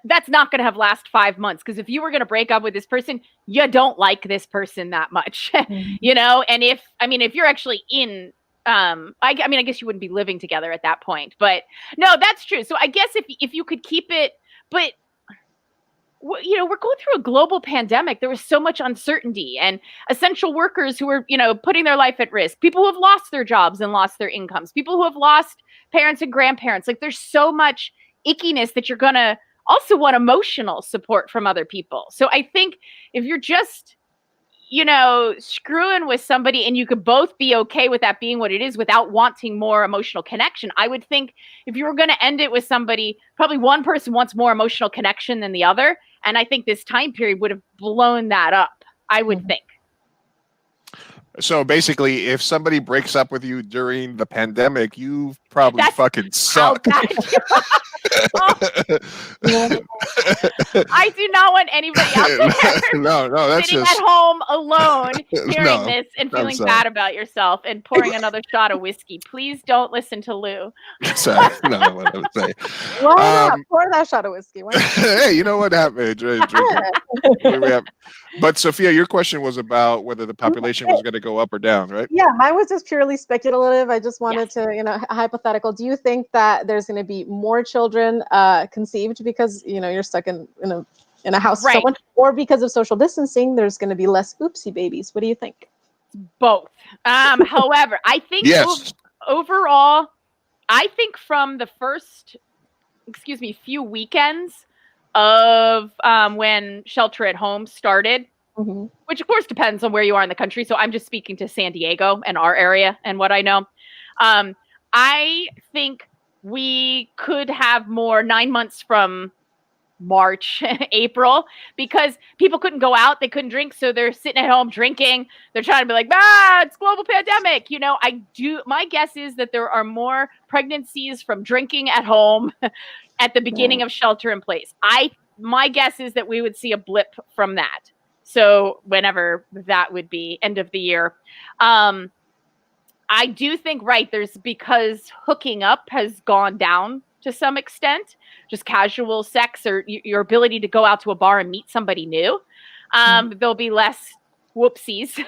That's not going to have last 5 months, because if you were going to break up with this person, you don't like this person that much, and if you're actually in, I guess you wouldn't be living together at that point, but no, that's true. So I guess if you could keep it, but we're going through a global pandemic. There was so much uncertainty, and essential workers who are, putting their life at risk, people who have lost their jobs and lost their incomes, people who have lost parents and grandparents. Like, there's so much ickiness that you're going to also want emotional support from other people. So I think if you're just, screwing with somebody and you could both be okay with that being what it is without wanting more emotional connection, I would think if you were going to end it with somebody, probably one person wants more emotional connection than the other. And I think this time period would have blown that up, I would think. So basically, if somebody breaks up with you during the pandemic, you probably fucking suck. I do not want anybody out there that's sitting at home alone hearing this and feeling bad about yourself and pouring another shot of whiskey. Please don't listen to Lou. Sorry, no, what I would say. Why not? Pour that shot of whiskey. Hey, you know what happened? Drink it. But Sophia, your question was about whether the population was going to go up or down, right? Yeah, mine was just purely speculative. I just wanted to, hypothetical. Do you think that there's going to be more children conceived because you're stuck in a house with someone, or because of social distancing, there's going to be less oopsie babies? What do you think? Both. However, I think overall, I think from the first, few weekends, of when shelter at home started, Mm-hmm. which of course depends on where you are in the country. So I'm just speaking to San Diego and our area and what I know. I think we could have more 9 months from March, April, because people couldn't go out, they couldn't drink, so they're sitting at home drinking. They're trying to be like, it's global pandemic. My guess is that there are more pregnancies from drinking at home at the beginning of shelter in place. My guess is that we would see a blip from that. So whenever that would be, end of the year. I do think, there's because hooking up has gone down to some extent, just casual sex or your ability to go out to a bar and meet somebody new. There'll be less whoopsies,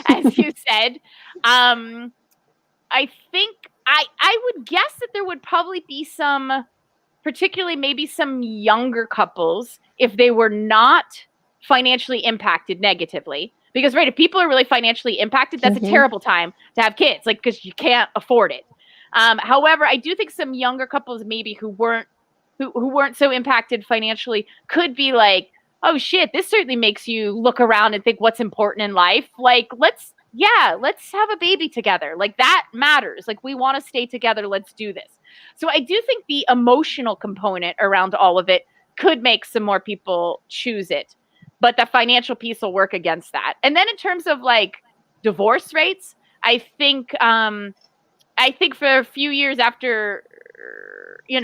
as you said. I think I would guess that there would probably be some, particularly maybe some younger couples, if they were not financially impacted negatively. Because if people are really financially impacted, that's a terrible time to have kids, because you can't afford it. However, I do think some younger couples maybe who weren't so impacted financially could be like, oh shit, this certainly makes you look around and think what's important in life. Let's have a baby together. That matters. We want to stay together. Let's do this. So I do think the emotional component around all of it could make some more people choose it. But the financial piece will work against that. And then in terms of divorce rates, I think for a few years after,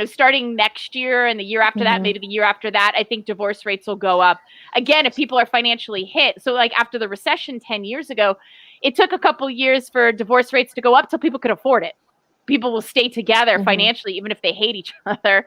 starting next year and the year after that, maybe the year after that, I think divorce rates will go up. Again, if people are financially hit. So after the recession 10 years ago, it took a couple years for divorce rates to go up till people could afford it. People will stay together financially, even if they hate each other,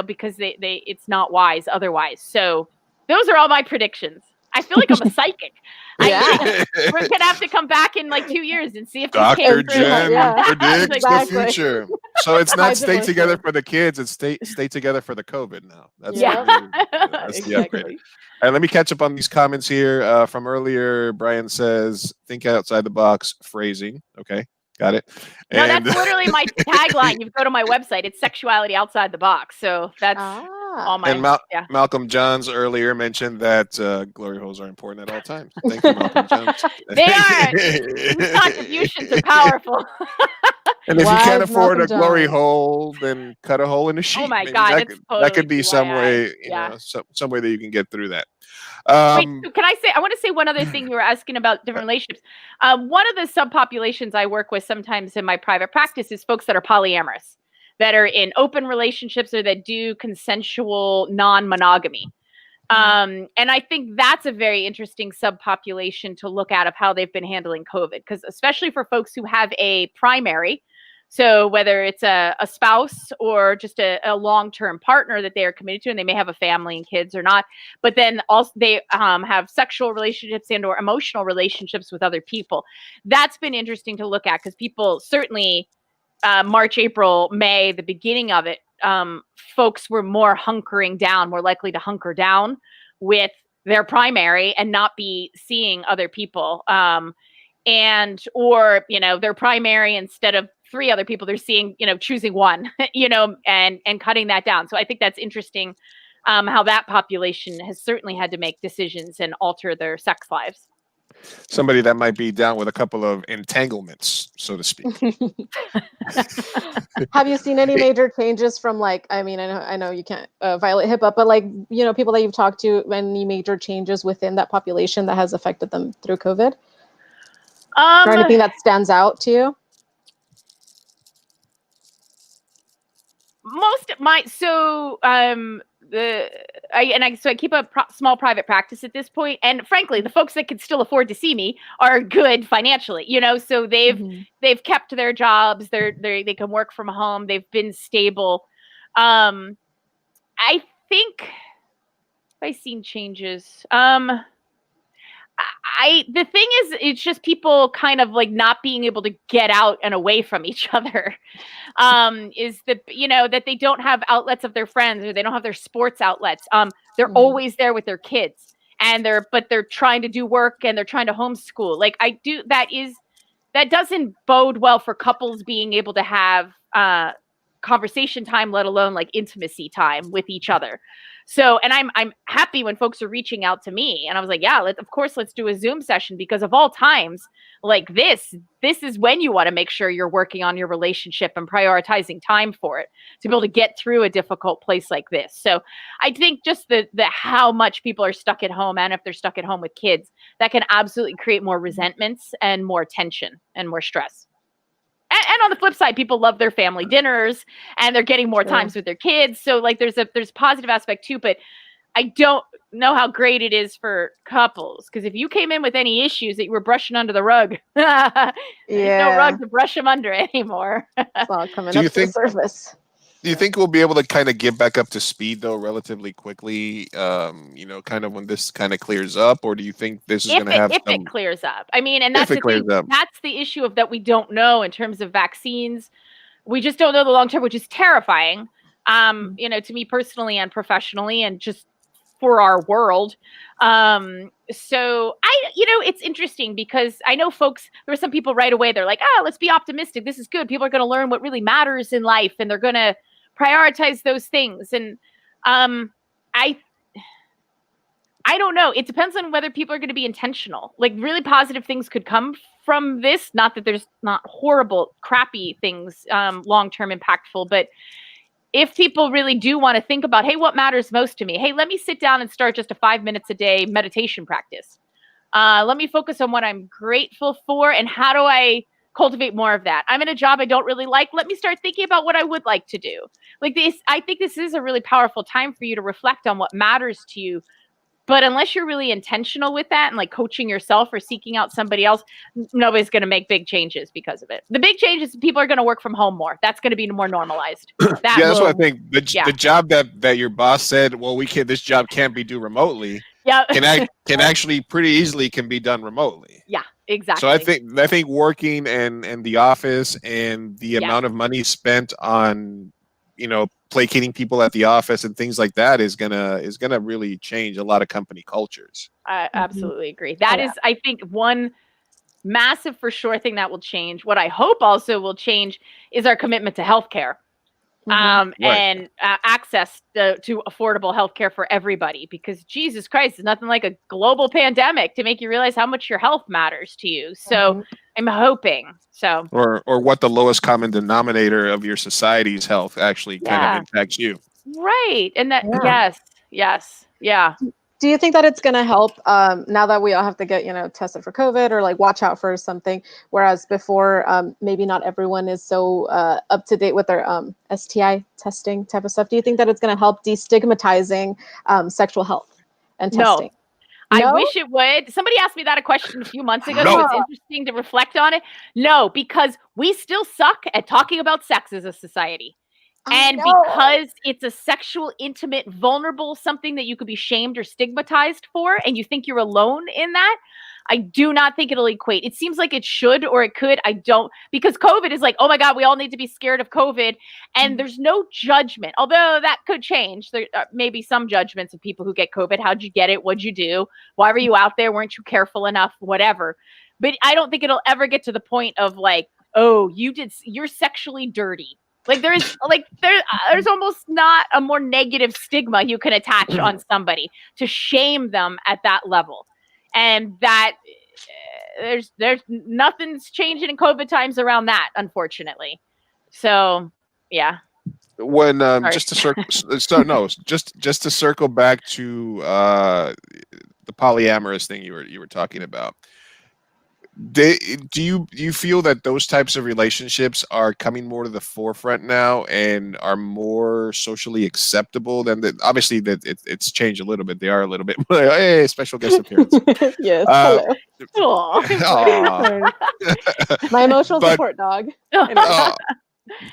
because they it's not wise otherwise. So those are all my predictions. I feel like I'm a psychic. We're gonna have to come back in 2 years and see if Dr. Jenn predicts Exactly. the future. So it's not stay together for the kids; it's stay together for the COVID now. That's that's the upgrade. All right, let me catch up on these comments here from earlier. Brian says, "Think outside the box." Phrasing. Okay, got it. No, that's literally my tagline. You go to my website. It's sexuality outside the box. So that's all my. And Malcolm Johns earlier mentioned that glory holes are important at all times. Thank you, Malcolm Johns. They are. Whose contributions are powerful. And if you can't afford a glory hole, then cut a hole in the sheet. Oh my God, that could be some way, some way that you can get through that. Wait, can I say? I want to say one other thing. You were asking about different relationships. One of the subpopulations I work with sometimes in my private practice is folks that are polyamorous, that are in open relationships or that do consensual non-monogamy. And I think that's a very interesting subpopulation to look at of how they've been handling COVID, because especially for folks who have a primary. So whether it's a spouse or just a long-term partner that they are committed to, and they may have a family and kids or not, but then also they have sexual relationships and or emotional relationships with other people. That's been interesting to look at, because people certainly March, April, May, the beginning of it, folks were more likely to hunker down with their primary and not be seeing other people. Or their primary, instead of 3 other people, they're seeing, choosing one, and cutting that down. So I think that's interesting, how that population has certainly had to make decisions and alter their sex lives. Somebody that might be down with a couple of entanglements, so to speak. Have you seen any major changes from I know you can't violate HIPAA, but people that you've talked to, any major changes within that population that has affected them through COVID? Or anything that stands out to you? I keep a small private practice at this point, and frankly, the folks that can still afford to see me are good financially, so they've kept their jobs, they can work from home, they've been stable. I think I've seen changes. The thing is, it's just people kind of not being able to get out and away from each other. Is that they don't have outlets of their friends, or they don't have their sports outlets. They're always there with their kids, and they're trying to do work, and they're trying to homeschool. That doesn't bode well for couples being able to have conversation time, let alone like intimacy time with each other. So, and I'm happy when folks are reaching out to me, and I was like, yeah, of course, let's do a Zoom session, because of all times like this is when you want to make sure you're working on your relationship and prioritizing time for it to be able to get through a difficult place like this. So I think just the how much people are stuck at home, and if they're stuck at home with kids, that can absolutely create more resentments and more tension and more stress. And on the flip side, people love their family dinners and they're getting more times with their kids. So like there's a positive aspect too, but I don't know how great it is for couples, because if you came in with any issues that you were brushing under the rug, there's no rug to brush them under anymore. It's all coming up to the surface. Do you think we'll be able to kind of get back up to speed though relatively quickly, kind of when this kind of clears up, or do you think this is going to have if it clears up? I mean, and that's the thing. That's the issue of that we don't know in terms of vaccines. We just don't know the long term, which is terrifying. To me personally and professionally, and just for our world. So it's interesting because I know folks, there were some people right away, they're like, let's be optimistic. This is good. People are going to learn what really matters in life, and they're going to prioritize those things. And I don't know. It depends on whether people are going to be intentional. Like really positive things could come from this. Not that there's not horrible, crappy things, long-term impactful, but if people really do want to think about, hey, what matters most to me? Hey, let me sit down and start just a 5 minutes a day meditation practice. Let me focus on what I'm grateful for and how do I cultivate more of that. I'm in a job I don't really like. Let me start thinking about what I would like to do. Like this, I think this is a really powerful time for you to reflect on what matters to you. But unless you're really intentional with that and like coaching yourself or seeking out somebody else, nobody's going to make big changes because of it. The big change is people are going to work from home more. That's going to be more normalized. That's what I think. The job that your boss said, well, this job can't be done remotely. Yeah, can actually pretty easily can be done remotely. Yeah, exactly. So I think working and the office and the amount of money spent on placating people at the office and things like that is gonna really change a lot of company cultures. I absolutely agree. That is, I think, one massive for sure thing that will change. What I hope also will change is our commitment to healthcare. And access to affordable healthcare for everybody, because Jesus Christ, there's nothing like a global pandemic to make you realize how much your health matters to you. So I'm hoping so. Or what the lowest common denominator of your society's health actually kind of impacts you. Right. And that, yes. Do you think that it's going to help now that we all have to get, tested for COVID or like watch out for something? Whereas before, maybe not everyone is so up to date with their STI testing type of stuff. Do you think that it's going to help destigmatizing sexual health and testing? No? I wish it would. Somebody asked me that a question a few months ago. So it's interesting to reflect on it. No, because we still suck at talking about sex as a society. And because it's a sexual, intimate, vulnerable, something that you could be shamed or stigmatized for, and you think you're alone in that, I do not think it'll equate. It seems like it should or it could. I don't, because COVID is like, oh my God, we all need to be scared of COVID. And there's no judgment, although that could change. There may be some judgments of people who get COVID. How'd you get it? What'd you do? Why were you out there? Weren't you careful enough? Whatever. But I don't think it'll ever get to the point of like, oh, you're sexually dirty. Like there's almost not a more negative stigma you can attach on somebody to shame them at that level. And that there's nothing's changing in COVID times around that, unfortunately. So, yeah. When just to circle back to the polyamorous thing you were talking about. Do you feel that those types of relationships are coming more to the forefront now and are more socially acceptable than that? Obviously, that it's changed a little bit. They are a little bit. Hey, special guest appearance. Yes. Hello. My emotional support dog.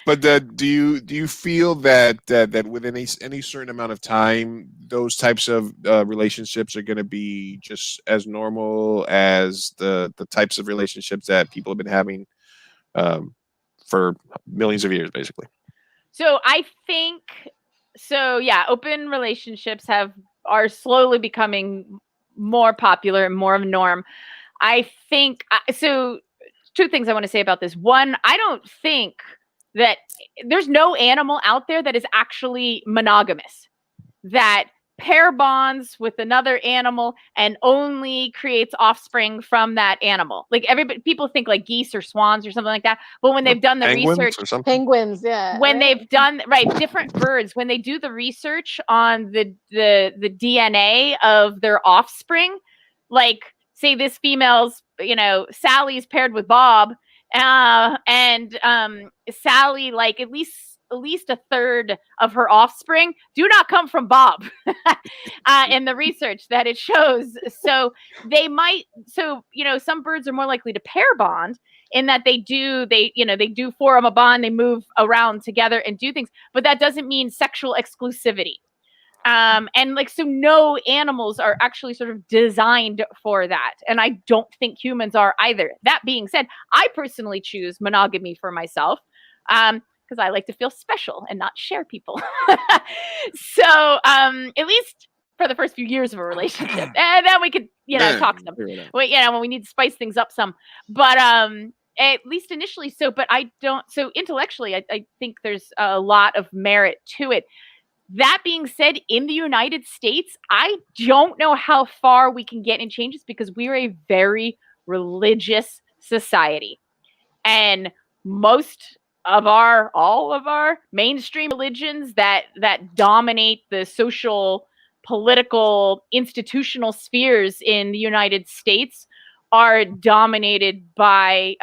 But do you feel that within any certain amount of time, those types of relationships are going to be just as normal as the types of relationships that people have been having for millions of years, basically? So I think open relationships are slowly becoming more popular and more of a norm. I think so. Two things I want to say about this. One, I don't think that there's no animal out there that is actually monogamous, that pair bonds with another animal and only creates offspring from that animal. Like people think like geese or swans or something like that. But when they've done the research, or something? Penguins, yeah. When they've done different birds, when they do the research on the DNA of their offspring, like say this female's, Sally's paired with Bob, and Sally, like at least a third of her offspring do not come from Bob in the research that it shows. So some birds are more likely to pair bond in that they do form a bond, they move around together and do things, but that doesn't mean sexual exclusivity. So no animals are actually sort of designed for that. And I don't think humans are either. That being said, I personally choose monogamy for myself. Because I like to feel special and not share people. So at least for the first few years of a relationship, and then we could, talk some. When we need to spice things up some. But at least initially, but I don't. So intellectually, I think there's a lot of merit to it. That being said, in the United States, I don't know how far we can get in changes because we are a very religious society, and all of our mainstream religions that dominate the social, political, institutional spheres in the United States are dominated by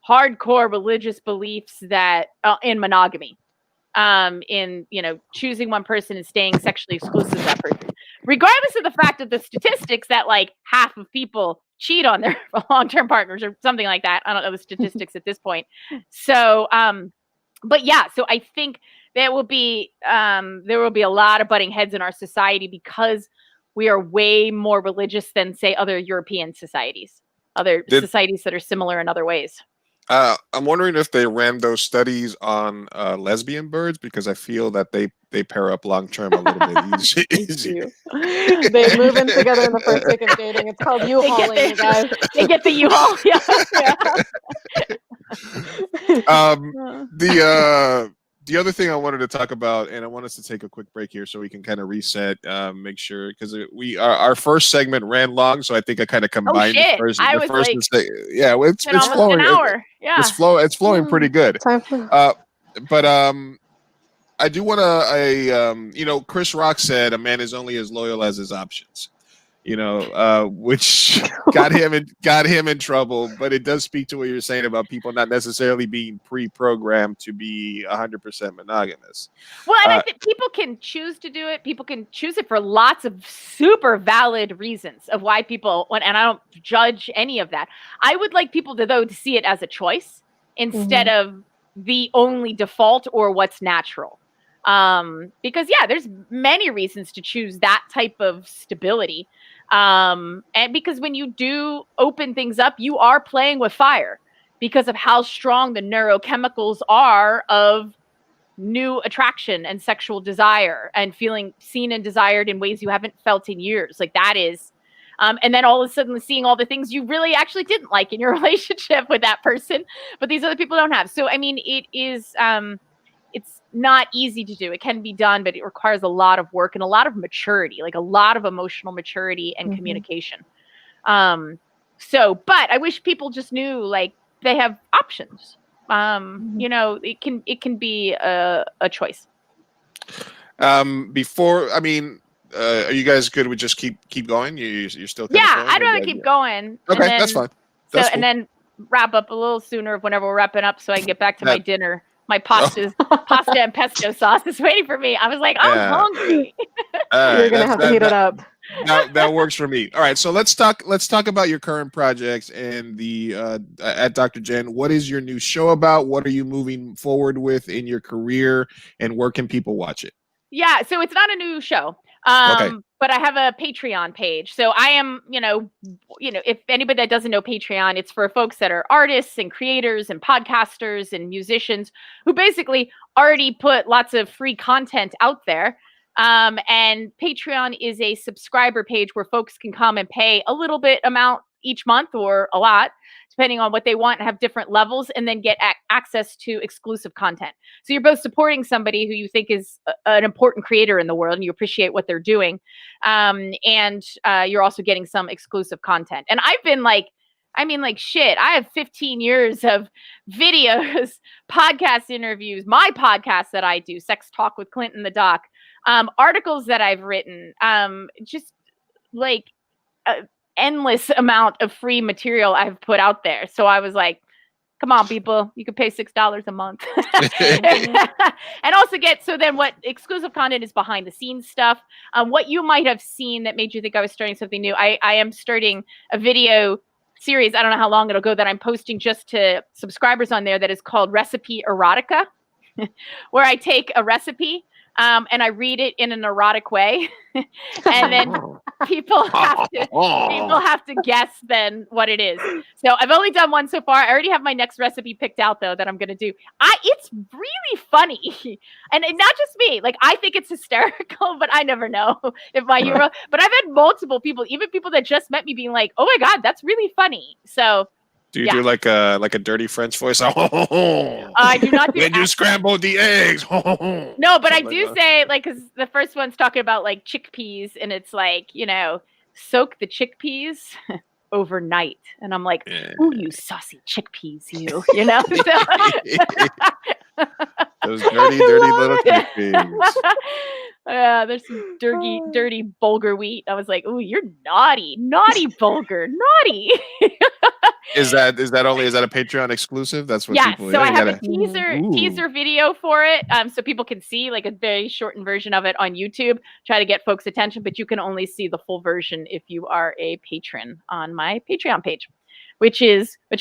hardcore religious beliefs that in monogamy, in choosing one person and staying sexually exclusive to that person, regardless of the fact of the statistics that like half of people cheat on their long-term partners or something like that. I don't know the statistics at this point. So, but yeah, so I think there will be a lot of butting heads in our society because we are way more religious than say other European societies, societies that are similar in other ways. I'm wondering if they ran those studies on lesbian birds because I feel that they pair up long term a little bit easier. They move in together in the first week of dating. It's called U-hauling, you guys. They get the U-haul. Yeah. The other thing I wanted to talk about, and I want us to take a quick break here so we can kind of reset, make sure, because our first segment ran long, so I think I kind of combined the first. It's flowing. An hour. It's flowing pretty good. But I do want to, Chris Rock said a man is only as loyal as his options. Which got him in trouble, but it does speak to what you're saying about people not necessarily being pre-programmed to be 100% monogamous. Well, and I think people can choose to do it. People can choose it for lots of super valid reasons of why people, and I don't judge any of that. I would like people to see it as a choice instead of the only default or what's natural. Because there's many reasons to choose that type of stability. And because when you do open things up, you are playing with fire because of how strong the neurochemicals are of new attraction and sexual desire and feeling seen and desired in ways you haven't felt in years. Like that is, and then all of a sudden seeing all the things you really actually didn't like in your relationship with that person, but these other people don't have. So, I mean, it is, it's not easy to do. It can be done, but it requires a lot of work and a lot of maturity, like a lot of emotional maturity and communication. But I wish people just knew, like, they have options. It can be a choice. Are you guys good with just keep going? You're still I'd rather keep going. Okay, that's fine. That's cool. And then wrap up a little sooner whenever we're wrapping up so I can get back to my dinner. My pasta and pesto sauce is waiting for me. I was like, I'm hungry. You're gonna have to heat it up. That works for me. All right, so let's talk about your current projects and the at Dr. Jenn. What is your new show about? What are you moving forward with in your career, and where can people watch it? Yeah, so it's not a new show. But I have a Patreon page. So I am, if anybody that doesn't know Patreon, it's for folks that are artists and creators and podcasters and musicians who basically already put lots of free content out there. And Patreon is a subscriber page where folks can come and pay a little bit amount each month or a lot, depending on what they want, have different levels, and then get access to exclusive content. So you're both supporting somebody who you think is an important creator in the world and you appreciate what they're doing. And you're also getting some exclusive content. And I've been like, shit, I have 15 years of videos, podcast interviews, my podcast that I do, Sex Talk with Clinton the Doc, articles that I've written, just like endless amount of free material I've put out there. So I was like, come on, people, you can pay $6 a month. And also then what exclusive content is behind the scenes stuff. What you might have seen that made you think I was starting something new. I am starting a video series. I don't know how long it'll go that I'm posting just to subscribers on there that is called Recipe Erotica, where I take a recipe and I read it in an erotic way. And then people have to guess then what it is. So I've only done one so far. I already have my next recipe picked out though that I'm going to do. It's really funny. And not just me, like I think it's hysterical, but I never know if my humor, but I've had multiple people, even people that just met me being like, oh my God, that's really funny. So do you do like a dirty French voice? I do not do when you scrambled the eggs. No, but I do say like, because the first one's talking about like chickpeas, and it's like, soak the chickpeas overnight, and I'm like, ooh, you saucy chickpeas, you know. Those dirty little chickpeas. Yeah, there's some dirty bulgur wheat. I was like, ooh, you're naughty bulgur, naughty. Is that a Patreon exclusive? That's what people. So I have a teaser video for it, so people can see like a very shortened version of it on YouTube. Try to get folks' attention, but you can only see the full version if you are a patron on my Patreon page, which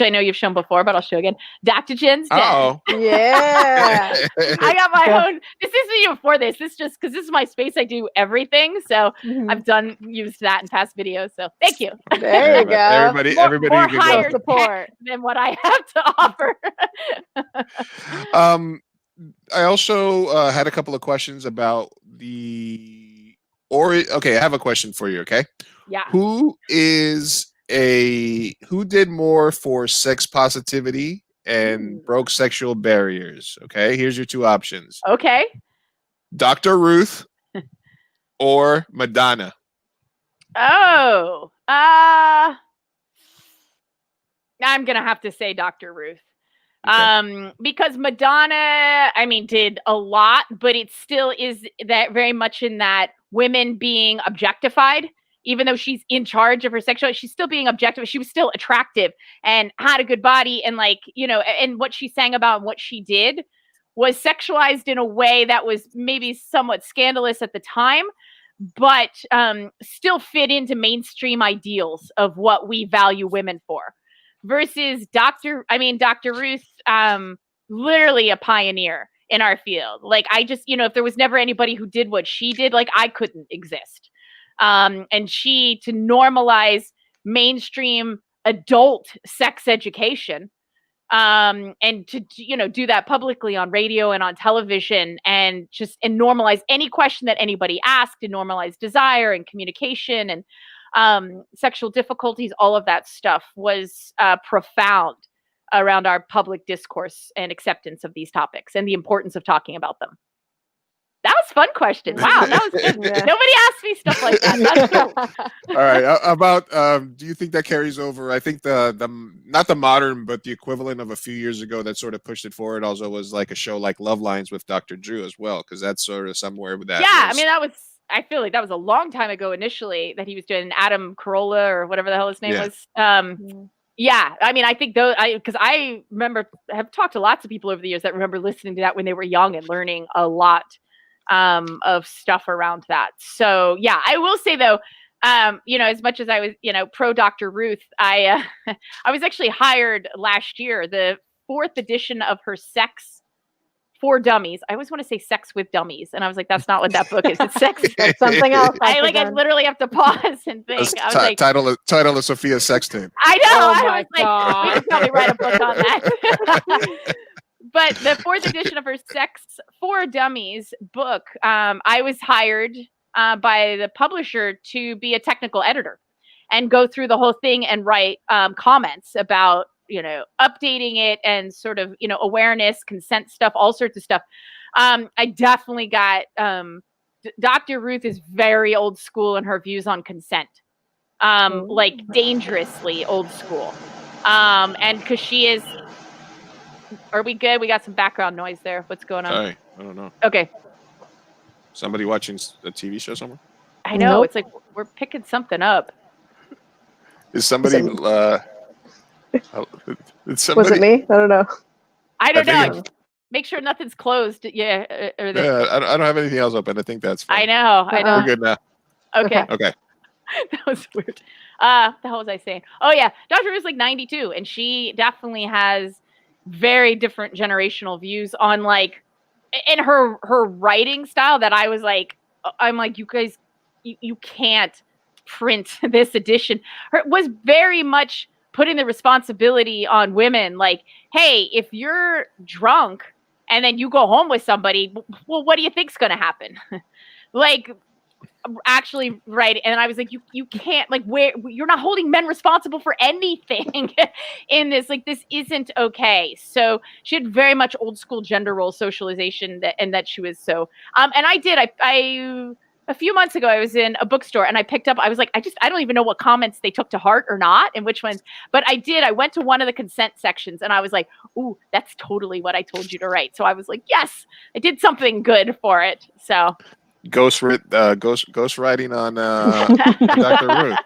I know you've shown before, but I'll show again. Dr. Jenn's Den. Oh, yeah. I got my own. This isn't even for this. This just because this is my space. I do everything, so I've used that in past videos. So thank you. There you go. Everybody, more you higher can support than what I have to offer. I also had a couple of questions about okay, I have a question for you. Okay. Yeah. Who did more for sex positivity and broke sexual barriers? Okay, here's your two options. Okay. Dr. Ruth or Madonna. Oh, I'm gonna have to say Dr. Ruth. Okay. Because Madonna, did a lot, but it still is that very much in that women being objectified. Even though she's in charge of her sexuality, she's still being objective. She was still attractive and had a good body, and and what she sang about and what she did was sexualized in a way that was maybe somewhat scandalous at the time, but still fit into mainstream ideals of what we value women for. Versus Dr. Ruth, literally a pioneer in our field. Like I just, if there was never anybody who did what she did, like I couldn't exist. And to normalize mainstream adult sex education, and to, do that publicly on radio and on television, and normalize any question that anybody asked, and normalize desire and communication and sexual difficulties, all of that stuff was profound around our public discourse and acceptance of these topics and the importance of talking about them. That was a fun question. Wow, that was good. Yeah. Nobody asked me stuff like that. That's cool. All right. About do you think that carries over? I think the not the modern, but the equivalent of a few years ago that sort of pushed it forward also was like a show like Love Lines with Dr. Drew as well, because that's sort of somewhere with that. Yeah, I feel like that was a long time ago initially that he was doing Adam Carolla or whatever the hell his name was. Yeah, I think because I remember, have talked to lots of people over the years that remember listening to that when they were young and learning a lot of stuff around that. So yeah, I will say though, as much as I was, pro Dr. Ruth, I was actually hired last year, the 4th edition of her Sex for Dummies. I always want to say Sex with Dummies, and I was like, that's not what that book is. It's Sex. That's something else. I literally have to pause and think. I was like, title of Sophia's sex tape. I know. Oh I was like, we could probably write a book on that. But the 4th edition of her Sex for Dummies book, I was hired by the publisher to be a technical editor. and go through the whole thing and write comments about, updating it and sort of, awareness, consent stuff, all sorts of stuff. I definitely got, Dr. Ruth is very old school in her views on consent. Like dangerously old school. And because she is, are we good? We got some background noise there. What's going on? Sorry, I don't know. Okay. Somebody watching a TV show somewhere? I know. It's like we're picking something up. Is somebody? Was it me? I don't know. I don't know. Make sure nothing's closed. Yeah. I don't have anything else open. I think that's fine. I know. We're good now. Okay. That was weird. The hell was I saying? Oh yeah, Dr. Ruth's like 92, and she definitely has very different generational views on like, in her writing style that I was like, I'm like, you guys, you can't print this edition. Her was very much putting the responsibility on women. Like, hey, if you're drunk and then you go home with somebody, well, what do you think's going to happen? Like, actually, right. And I was like, you can't, like, where you're not holding men responsible for anything in this. Like, this isn't okay. So she had very much old school gender role socialization that she was so, and I a few months ago, I was in a bookstore and I picked up, I was like, I don't even know what comments they took to heart or not and which ones, but I went to one of the consent sections and I was like, ooh, that's totally what I told you to write. So I was like, yes, I did something good for it. So. Ghost writing on Dr. Ruth.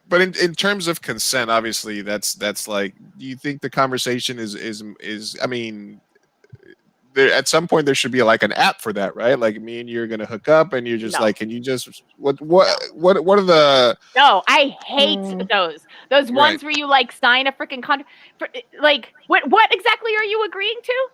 But in terms of consent, obviously that's like, do you think the conversation is I mean, there, at some point there should be like an app for that, right? Like me and you're gonna hook up and you're just like, can you just what are the? No, I hate those ones where you like sign a freaking contract. Like what exactly are you agreeing to?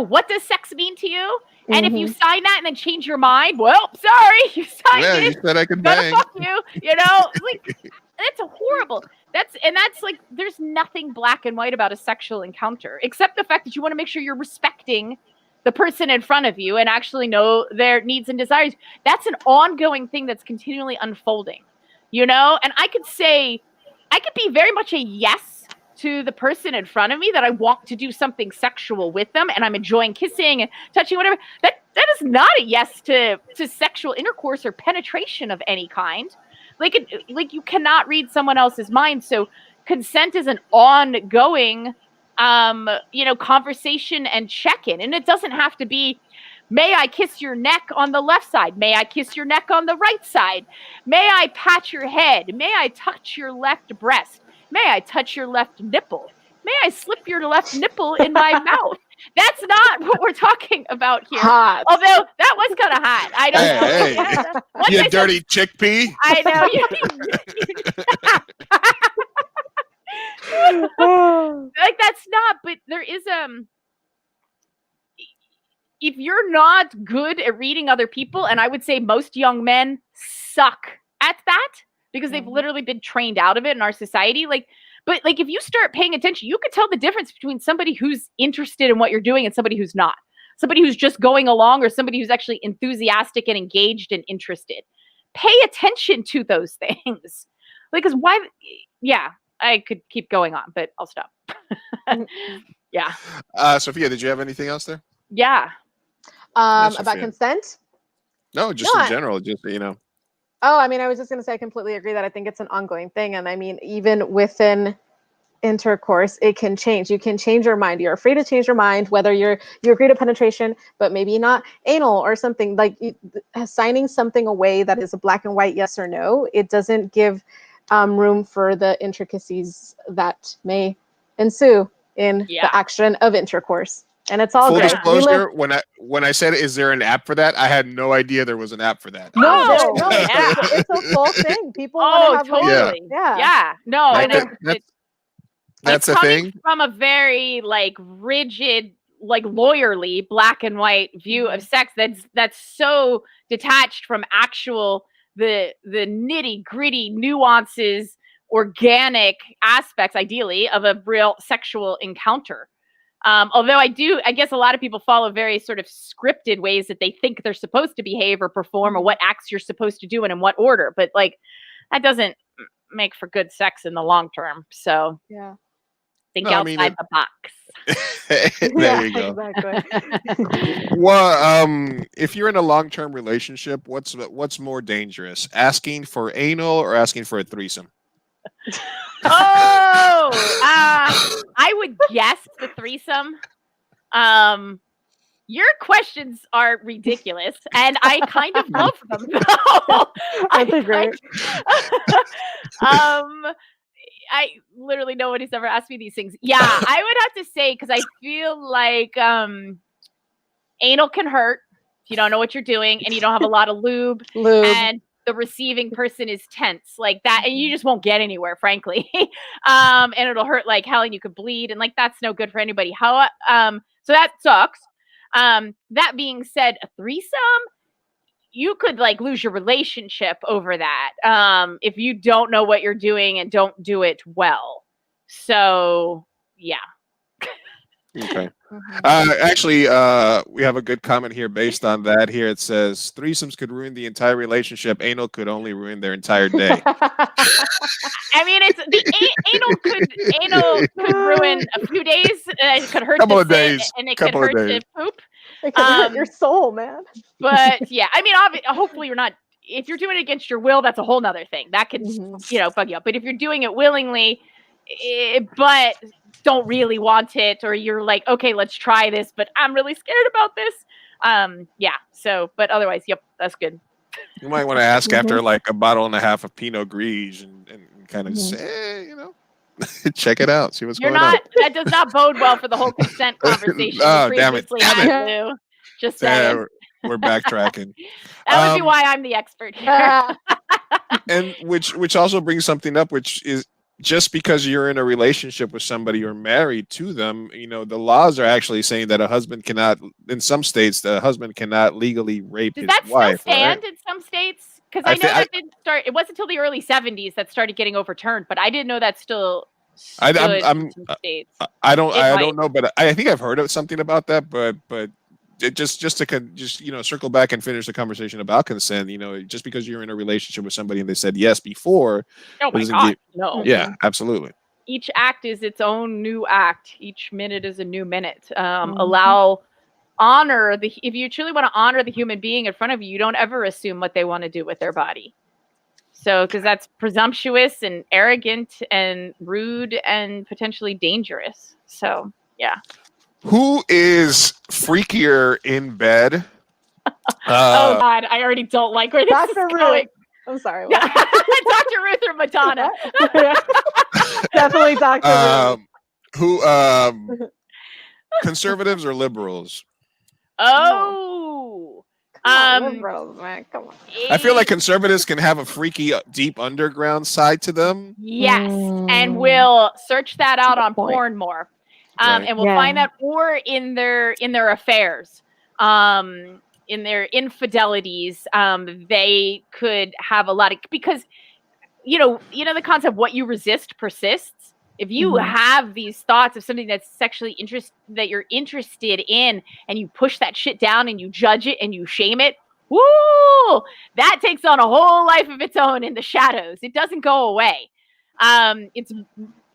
What does sex mean to you? And if you sign that and then change your mind, well, sorry, you signed it. You said I could bang. Fuck you. Like that's horrible. That's like, there's nothing black and white about a sexual encounter except the fact that you want to make sure you're respecting the person in front of you and actually know their needs and desires. That's an ongoing thing that's continually unfolding, and I could be very much a yes to the person in front of me that I want to do something sexual with them and I'm enjoying kissing and touching, whatever. That is not a yes to sexual intercourse or penetration of any kind. Like you cannot read someone else's mind. So consent is an ongoing conversation and check-in. And it doesn't have to be, may I kiss your neck on the left side? May I kiss your neck on the right side? May I pat your head? May I touch your left breast? May I touch your left nipple? May I slip your left nipple in my mouth? That's not what we're talking about here. Hot. Although that was kind of hot. I don't know. Hey, you dirty chickpea. I know. Like, that's not, but there is if you're not good at reading other people, and I would say most young men suck at that because they've literally been trained out of it in our society. But if you start paying attention, you could tell the difference between somebody who's interested in what you're doing and somebody who's not. Somebody who's just going along or somebody who's actually enthusiastic and engaged and interested. Pay attention to those things. Because why? Yeah, I could keep going on, but I'll stop. Yeah. Sophia, did you have anything else there? Yeah. About consent? No, just in general, just Oh, I mean, I was just going to say I completely agree that I think it's an ongoing thing. And I mean, even within intercourse, it can change. You can change your mind. You're free to change your mind, whether you agree to penetration, but maybe not anal or something. Like signing something away that is a black and white yes or no, it doesn't give room for the intricacies that may ensue in the action of intercourse. And it's all full good. disclosure. When I said, "Is there an app for that?" I had no idea there was an app for that. No, it's a full thing. People want to have totally. No, that's a thing from a very rigid, lawyerly black and white view of sex. That's so detached from actual the nitty gritty nuances, organic aspects, ideally, of a real sexual encounter. Although I guess a lot of people follow very sort of scripted ways that they think they're supposed to behave or perform, or what acts you're supposed to do and in what order. But like, that doesn't make for good sex in the long term. So Yeah. think outside the box. There you go. Exactly. Well, if you're in a long-term relationship, what's more dangerous, asking for anal or asking for a threesome? I would guess the threesome. Your questions are ridiculous, and I kind of love them. That's great. I literally, nobody's ever asked me these things. Yeah, I would have to say, because I feel like anal can hurt if you don't know what you're doing and you don't have a lot of lube. And the receiving person is tense like that, and you just won't get anywhere, frankly. And it'll hurt like hell, and you could bleed, and like that's no good for anybody. So that sucks. That being said, a threesome, you could like lose your relationship over that if you don't know what you're doing and don't do it well. So yeah. Okay. Actually, we have a good comment here based on that. Here it says threesomes could ruin the entire relationship. Anal could only ruin their entire day. I mean, it's the anal could ruin a few days. It could hurt Couple to of days. sit, and it Couple could of hurt days. to poop. It could hurt your soul, man. But yeah, I mean, hopefully you're not. If you're doing it against your will, that's a whole nother thing. That could bug you up. But if you're doing it willingly, but don't really want it, or you're like, okay, let's try this, but I'm really scared about this. Yeah. So, but otherwise, yep, that's good. You might want to ask after like a bottle and a half of Pinot Gris and kind of say, check it out, see what's going on. That does not bode well for the whole consent conversation. Oh, damn it. Just saying. We're backtracking. That would be why I'm the expert here. And which also brings something up, which is, just because you're in a relationship with somebody or married to them, the laws are actually saying that a husband cannot, in some states, the husband cannot legally rape his wife. Does that still stand in some states? Because I know that didn't start. It wasn't until the early 70s that started getting overturned, but I didn't know that still stood in some states. I don't know, but I think I've heard of something about that, but just to circle back and finish the conversation about consent, just because you're in a relationship with somebody and they said yes before. Oh my God, no. Yeah, absolutely. Each act is its own new act. Each honor if you truly want to honor the human being in front of you, you don't ever assume what they want to do with their body. So, because that's presumptuous and arrogant and rude and potentially dangerous. So, yeah. Who is freakier in bed? Oh God, I already don't like where this is going. I'm sorry. Dr. Ruth or Madonna? Definitely Dr. Ruth. Conservatives or liberals? Oh. Liberals, man. Come on. I feel like conservatives can have a freaky, deep underground side to them. Yes, and we'll search that out on porn more. And we'll find that, or in their affairs, in their infidelities, they could have a lot of, because the concept, what you resist persists. If you have these thoughts of something that's sexually that you're interested in, and you push that shit down and you judge it and you shame it, woo, that takes on a whole life of its own in the shadows. It doesn't go away. It's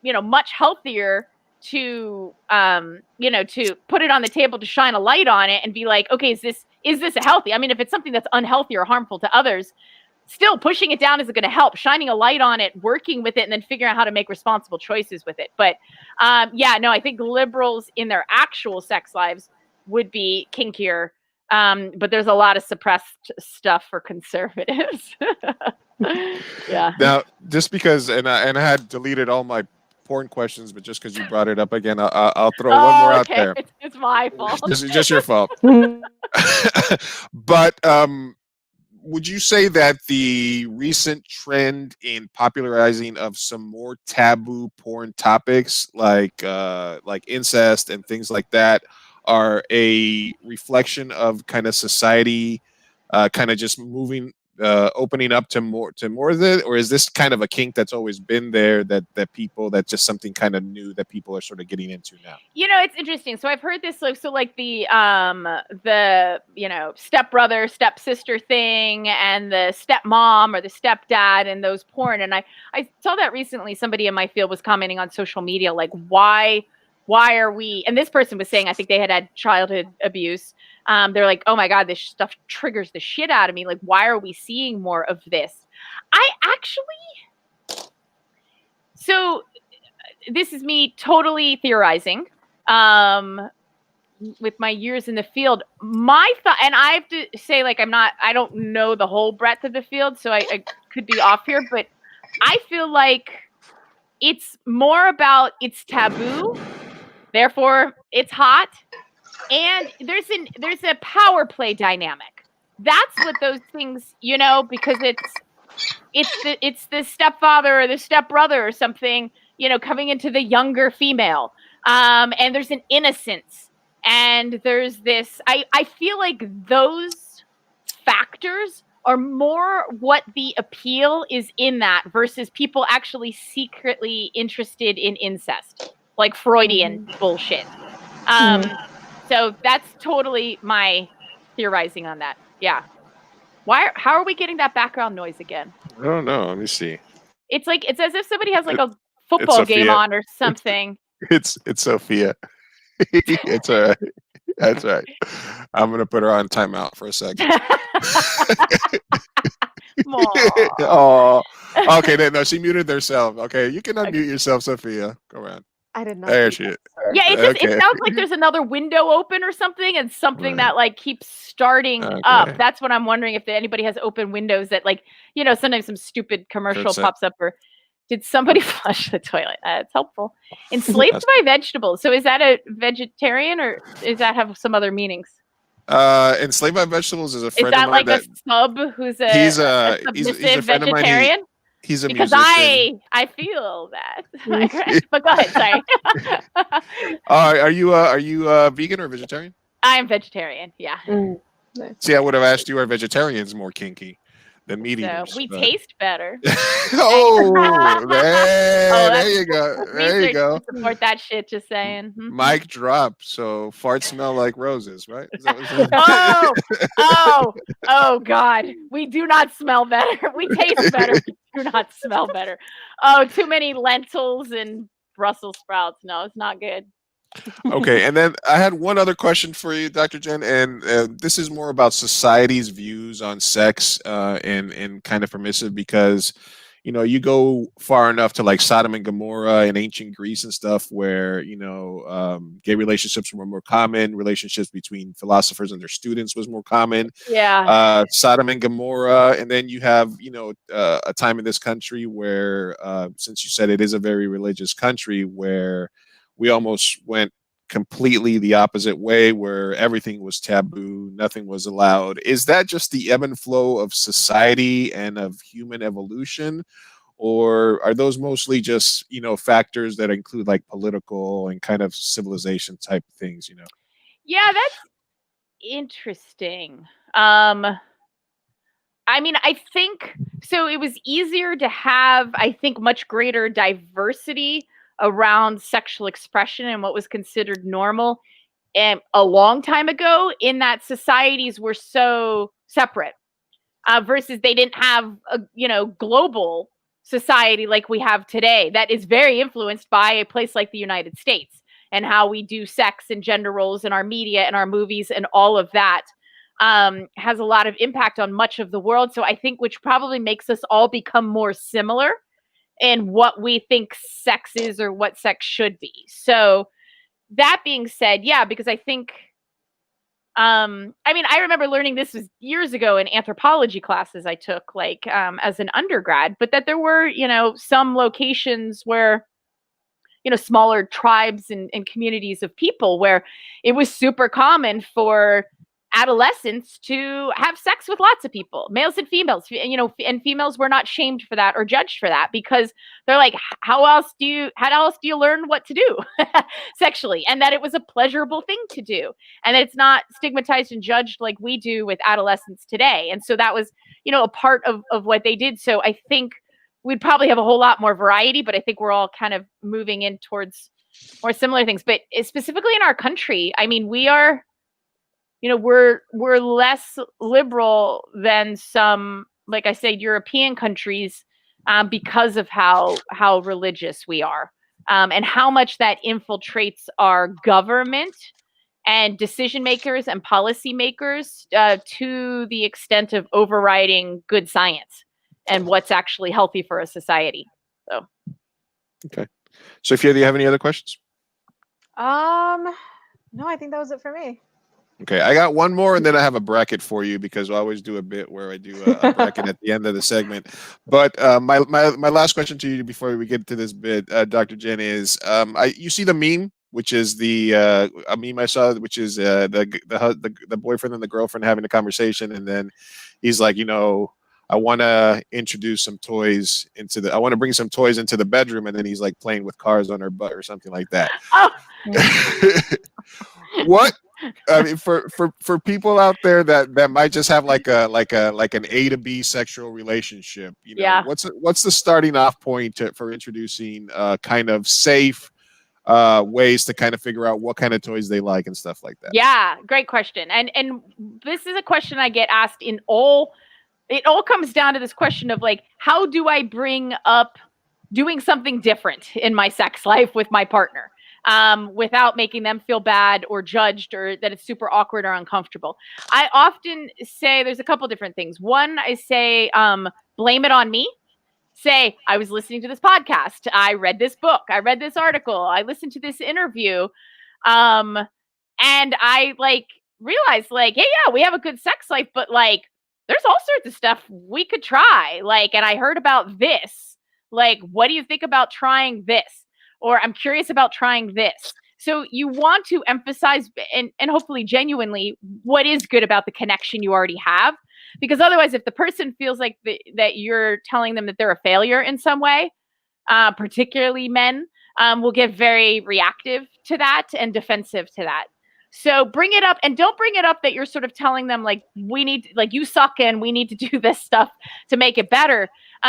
much healthier to to put it on the table, to shine a light on it and be like, okay, is this healthy? I mean, if it's something that's unhealthy or harmful to others, still pushing it down isn't going to help. Shining a light on it, working with it, and then figuring out how to make responsible choices with it. But I think liberals in their actual sex lives would be kinkier. But there's a lot of suppressed stuff for conservatives. Yeah. Now, just because, and I had deleted all my porn questions, but just because you brought it up again, I'll throw one more out there. It's my fault. Just your fault. But would you say that the recent trend in popularizing of some more taboo porn topics, like incest and things like that, are a reflection of kind of society, kind of just moving opening up to more of it, or is this kind of a kink that's always been there that that's just something kind of new that people are sort of getting into now? It's interesting. So I've heard this so like the stepbrother, stepsister thing, and the stepmom or the stepdad and those porn. And I saw that recently. Somebody in my field was commenting on social media, like, why are we, and this person was saying, I think they had childhood abuse. They're like, oh my God, this stuff triggers the shit out of me. Like, why are we seeing more of this? So this is me totally theorizing, with my years in the field. My thought, and I have to say, like, I don't know the whole breadth of the field, so I could be off here, but I feel like it's more about it's taboo, therefore it's hot, and there's a power play dynamic. That's what those things, because it's the stepfather or the stepbrother or something, coming into the younger female, and there's an innocence, and there's this. I feel like those factors are more what the appeal is in that versus people actually secretly interested in incest, like Freudian bullshit. So that's totally my theorizing on that. Yeah. How are we getting that background noise again? I don't know. Let me see. It's as if somebody has like a football game on or something. It's Sophia. It's all right. That's right. I'm gonna put her on timeout for a second. Oh, okay. No, she muted herself. Okay, you can unmute yourself, Sophia. Go around. I did not. There she is. Yeah, it sounds like there's another window open or something, and something that like keeps starting up. That's what I'm wondering, if anybody has open windows that, like, sometimes some stupid commercial pops up, or did somebody flush the toilet? It's helpful. Enslaved by vegetables. So is that a vegetarian, or does that have some other meanings? Enslaved by vegetables is a friend of mine. Is that like a sub who's a submissive vegetarian? He's a because musician. I feel that. But go ahead, sorry. Are you vegan or vegetarian? I am vegetarian. Yeah. See, I would have asked you, are vegetarians more kinky than meat eaters? We taste better. There you go. There you go. Support that shit. Just saying. Mic drop. So farts smell like roses, right? Oh God. We do not smell better. We taste better. We do not smell better. Oh, too many lentils and Brussels sprouts. No, it's not good. Okay, and then I had one other question for you, Dr. Jenn, and this is more about society's views on sex and kind of permissive, because you go far enough to like Sodom and Gomorrah in ancient Greece and stuff, where gay relationships were more common, relationships between philosophers and their students was more common. Yeah. Sodom and Gomorrah, and then you have a time in this country where, since you said it is a very religious country, where we almost went completely the opposite way, where everything was taboo, nothing was allowed. Is that just the ebb and flow of society and of human evolution, or are those mostly just factors that include like political and kind of civilization type things? Yeah, that's interesting. I mean, I think so. It was easier to have, I think, much greater diversity around sexual expression and what was considered normal a long time ago, in that societies were so separate, versus they didn't have a global society like we have today that is very influenced by a place like the United States and how we do sex and gender roles in our media and our movies, and all of that has a lot of impact on much of the world. So I think, which probably makes us all become more similar in what we think sex is or what sex should be. So that being said, yeah, because I think, I mean, I remember learning this was years ago in anthropology classes I took, like, as an undergrad, but that there were, some locations where, smaller tribes and communities of people where it was super common for adolescents to have sex with lots of people, males and females, and females were not shamed for that or judged for that, because they're like, how else do you learn what to do sexually, and that it was a pleasurable thing to do, and it's not stigmatized and judged like we do with adolescents today. And so that was, a part of what they did. So I think we'd probably have a whole lot more variety, but I think we're all kind of moving in towards more similar things. But specifically in our country, I mean, we are, we're less liberal than some, like I said, European countries, because of how religious we are, and how much that infiltrates our government and decision makers and policy makers, to the extent of overriding good science and what's actually healthy for a society. So, okay. Sophia, do you have any other questions? No, I think that was it for me. Okay, I got one more, and then I have a bracket for you, because I always do a bit where I do a bracket at the end of the segment. But my last question to you before we get to this bit, Dr. Jenn, is you see the meme, which is a meme I saw, which is the boyfriend and the girlfriend having a conversation, and then he's like, I want to introduce some toys I want to bring some toys into the bedroom, and then he's like playing with cars on her butt or something like that. Oh. What? I mean, for people out there that might just have like an A to B sexual relationship, Yeah. What's the starting off point for introducing kind of safe ways to kind of figure out what kind of toys they like and stuff like that? Yeah, great question. And this is a question I get asked it all comes down to this question of like, how do I bring up doing something different in my sex life with my partner, without making them feel bad or judged, or that it's super awkward or uncomfortable? I often say there's a couple different things. One, I say, blame it on me. Say, I was listening to this podcast. I read this book. I read this article. I listened to this interview. And I realized hey, yeah, we have a good sex life, but there's all sorts of stuff we could try. And I heard about this. What do you think about trying this? Or I'm curious about trying this. So you want to emphasize and hopefully genuinely what is good about the connection you already have. Because otherwise, if the person feels like that you're telling them that they're a failure in some way, particularly men, will get very reactive to that and defensive to that. So bring it up, and don't bring it up that you're sort of telling them we need, you suck and we need to do this stuff to make it better.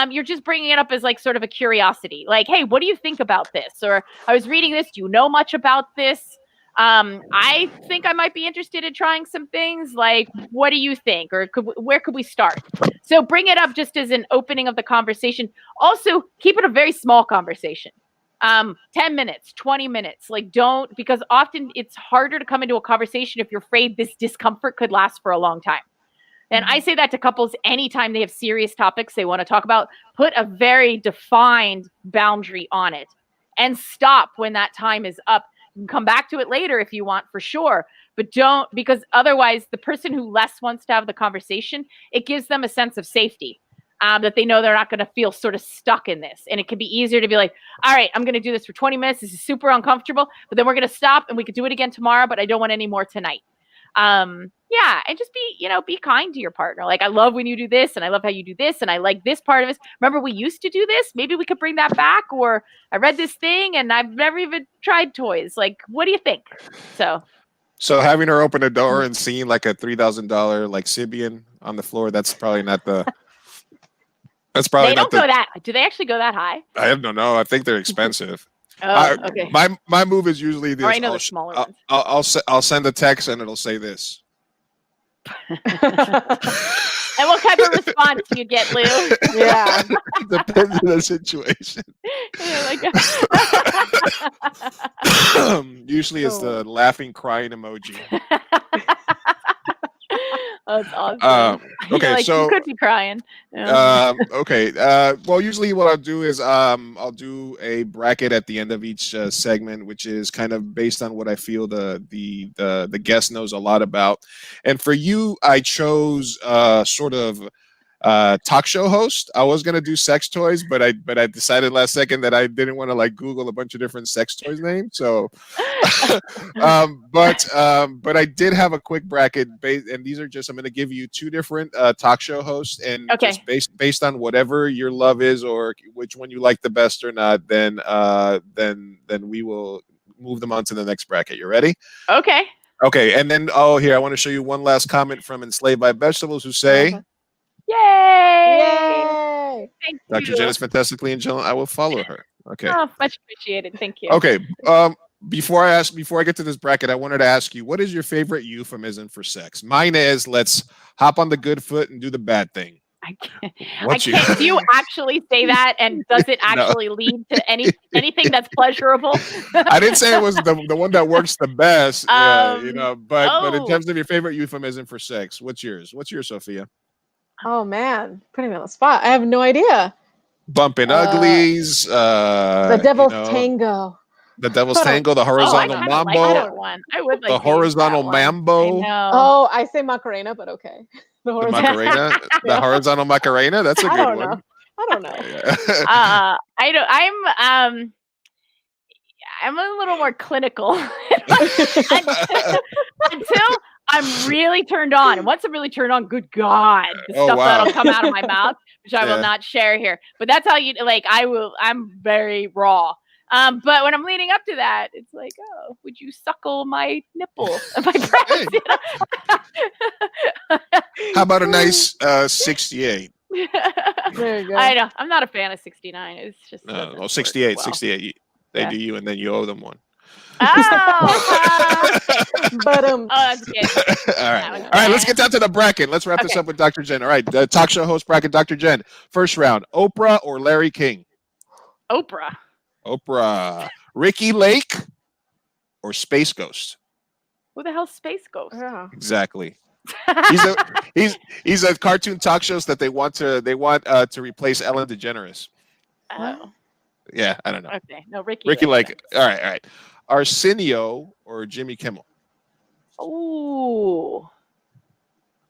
You're just bringing it up as sort of a curiosity. Hey, what do you think about this? Or I was reading this. Do you know much about this? I think I might be interested in trying some things. What do you think? Or where could we start? So bring it up just as an opening of the conversation. Also, keep it a very small conversation. 10 minutes, 20 minutes. Because often it's harder to come into a conversation if you're afraid this discomfort could last for a long time. And I say that to couples anytime they have serious topics they want to talk about. Put a very defined boundary on it and stop when that time is up. You can come back to it later if you want, for sure. But don't, because otherwise the person who less wants to have the conversation, it gives them a sense of safety. That they know they're not going to feel sort of stuck in this. And it can be easier to be like, all right, I'm going to do this for 20 minutes. This is super uncomfortable, but then we're going to stop and we could do it again tomorrow, but I don't want any more tonight. Yeah. And just be kind to your partner. I love when you do this, and I love how you do this, and I like this part of it. Remember, we used to do this. Maybe we could bring that back. Or I read this thing and I've never even tried toys. What do you think? So having her open a door and seeing a $3,000 Sibian on the floor, that's probably not the... That's probably they don't go that. Do they actually go that high? I don't know. I think they're expensive. Oh, okay. My move is usually this. Or I know the smaller ones. I'll send a text and it'll say this. And what type of response do you get, Lou? Yeah. Depends on the situation. Usually it's the laughing, crying emoji. That's awesome. Okay, so you could be crying. Okay. Well, usually what I'll do is I'll do a bracket at the end of each segment, which is kind of based on what I feel the guest knows a lot about. And for you, I chose sort of talk show host. I was gonna do sex toys, but I decided last second that I didn't want to like Google a bunch of different sex toys names. So, but I did have a quick bracket, and these are just I'm gonna give you two different talk show hosts, and just based on whatever your love is or which one you like the best or not, then we will move them on to the next bracket. You ready? Okay. Okay, and then here I want to show you one last comment from Enslaved by Vegetables, who say. Yay! Thank Dr. you. Jenn is fantastically Angelic. I will follow her. Okay. Oh, much appreciated. Thank you. Okay. Before I get to this bracket, I wanted to ask you, what is your favorite euphemism for sex? Mine is, let's hop on the good foot and do the bad thing. I can't. Do you actually say that, and does it actually lead to anything that's pleasurable? I didn't say it was the one that works the best, but in terms of your favorite euphemism for sex, what's yours? What's yours, Sophia? Oh man, putting me on the spot. I have no idea. Bumping uglies. The Devil's Tango. The Devil's Tango. The horizontal mambo. Like that one. I would like the horizontal mambo. Oh, I say Macarena, but okay. The Macarena. The horizontal Macarena. That's a good one. I don't know. I'm a little more clinical until I'm really turned on. And once I'm really turned on, good God, the stuff that'll come out of my mouth, which I will not share here. But that's how you like. I'm very raw. But when I'm leading up to that, it's like, oh, would you suckle my nipple, my breast? How about a nice 68? There you go. I know. I'm not a fan of 69. It's just 68. 68. They do you, and then you owe them one. Oh, that's good. All right. Let's get down to the bracket. Let's wrap this up with Dr. Jenn. All right, the talk show host bracket, Dr. Jenn. First round: Oprah or Larry King? Oprah. Ricky Lake or Space Ghost? Who the hell's Space Ghost? Yeah. Exactly. He's a cartoon talk shows that they want to replace Ellen DeGeneres. Oh. Yeah, I don't know. Okay, no, Ricky Lake. All right. Arsenio or Jimmy Kimmel? Ooh.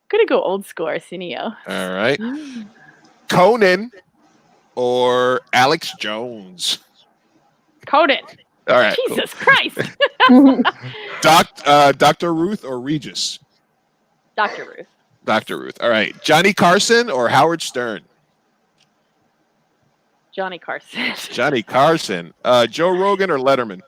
Gonna go old school Arsenio. All right. Conan or Alex Jones? Conan. All right. Jesus Christ. Dr. Ruth or Regis? Dr. Ruth. Dr. Ruth. All right. Johnny Carson or Howard Stern? Johnny Carson. Johnny Carson. Joe Rogan or Letterman?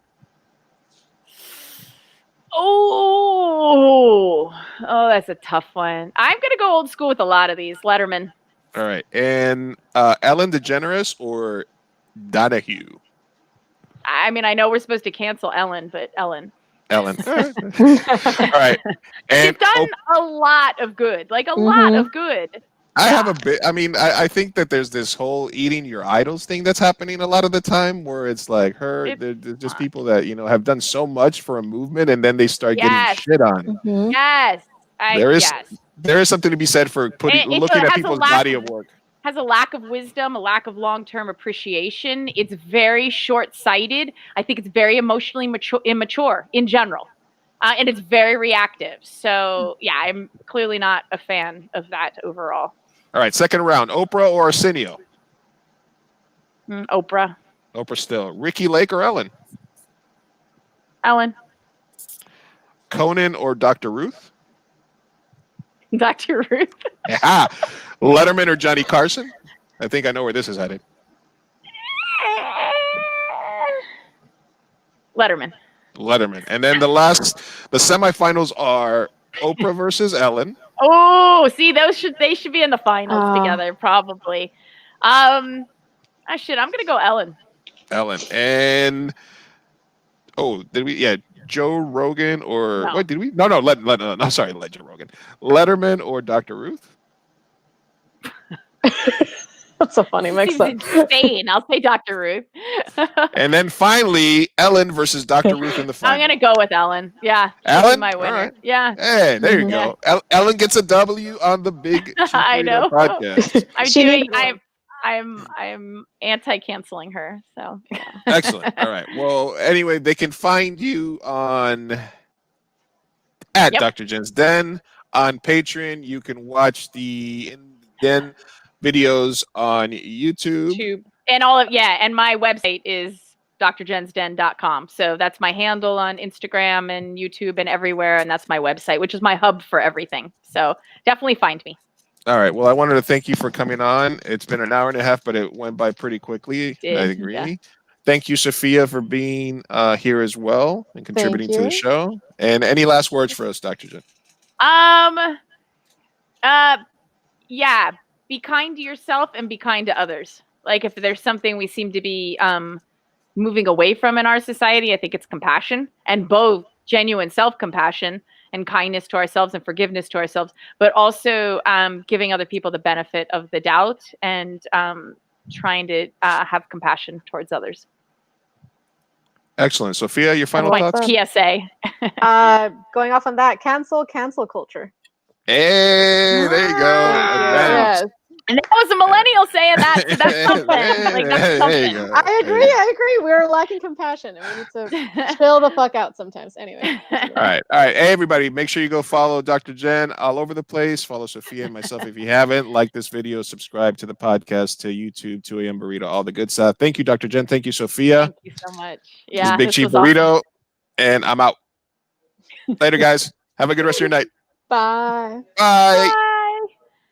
Oh, that's a tough one. I'm gonna go old school with a lot of these. Letterman. All right. And Ellen DeGeneres or Donahue? I mean, I know we're supposed to cancel Ellen, but Ellen. All right. And she's done a lot of good. Like a lot of good. I have a bit. I mean, I think that there's this whole eating your idols thing that's happening a lot of the time, where it's like they're just people that have done so much for a movement, and then they start getting shit on. Yes, there is something to be said for looking at people's body of work. Has a lack of wisdom, a lack of long-term appreciation. It's very short-sighted. I think it's very emotionally immature in general. And it's very reactive. So, yeah, I'm clearly not a fan of that overall. All right, second round. Oprah or Arsenio? Oprah. Oprah still. Ricky Lake or Ellen? Ellen. Conan or Dr. Ruth? Dr. Ruth. Yeah. Letterman or Johnny Carson? I think I know where this is headed. Letterman. And then the semifinals are Oprah versus Ellen. Oh, see, they should be in the finals together, probably. I'm gonna go Ellen. And did we? Yeah, Joe Rogan or what did we? No, sorry, let Joe Rogan. Letterman or Dr. Ruth? That's a funny mix-up. Insane. I'll say Dr. Ruth. And then finally, Ellen versus Dr. Ruth in the final. I'm gonna go with Ellen. Yeah, Ellen, my winner. Right. Yeah. Hey, there you go. Ellen gets a W on the big. I know. Podcast. I'm anti-canceling her. So. Excellent. All right. Well, anyway, they can find you at Dr. Jenn's Den on Patreon. You can watch the Jenn videos on YouTube. And and my website is drjensden.com. So that's my handle on Instagram and YouTube and everywhere, and that's my website, which is my hub for everything. So definitely find me. All right. Well, I wanted to thank you for coming on. It's been an hour and a half, but it went by pretty quickly. I agree. Yeah. Thank you, Sophia, for being here as well and contributing to the show. And any last words for us, Dr. Jenn? Yeah. Be kind to yourself and be kind to others. Like if there's something we seem to be moving away from in our society, I think it's compassion, and both genuine self-compassion and kindness to ourselves and forgiveness to ourselves, but also giving other people the benefit of the doubt and trying to have compassion towards others. Excellent. Sophia, your final thoughts? PSA. Going off on that, cancel culture. Hey, there you go. Yes. And that was a millennial saying that, so that's something. Like, that's something. I agree. We're lacking compassion, and we need to chill the fuck out sometimes. Anyway. All right. Hey, everybody, make sure you go follow Dr. Jenn all over the place. Follow Sophia and myself if you haven't. Like this video, subscribe to the podcast, to YouTube, 2 a.m. Burrito, all the good stuff. Thank you, Dr. Jenn. Thank you, Sophia. Thank you so much. Yeah, Big Chief Burrito, awesome. And I'm out. Later, guys. Have a good rest of your night. Bye. Bye.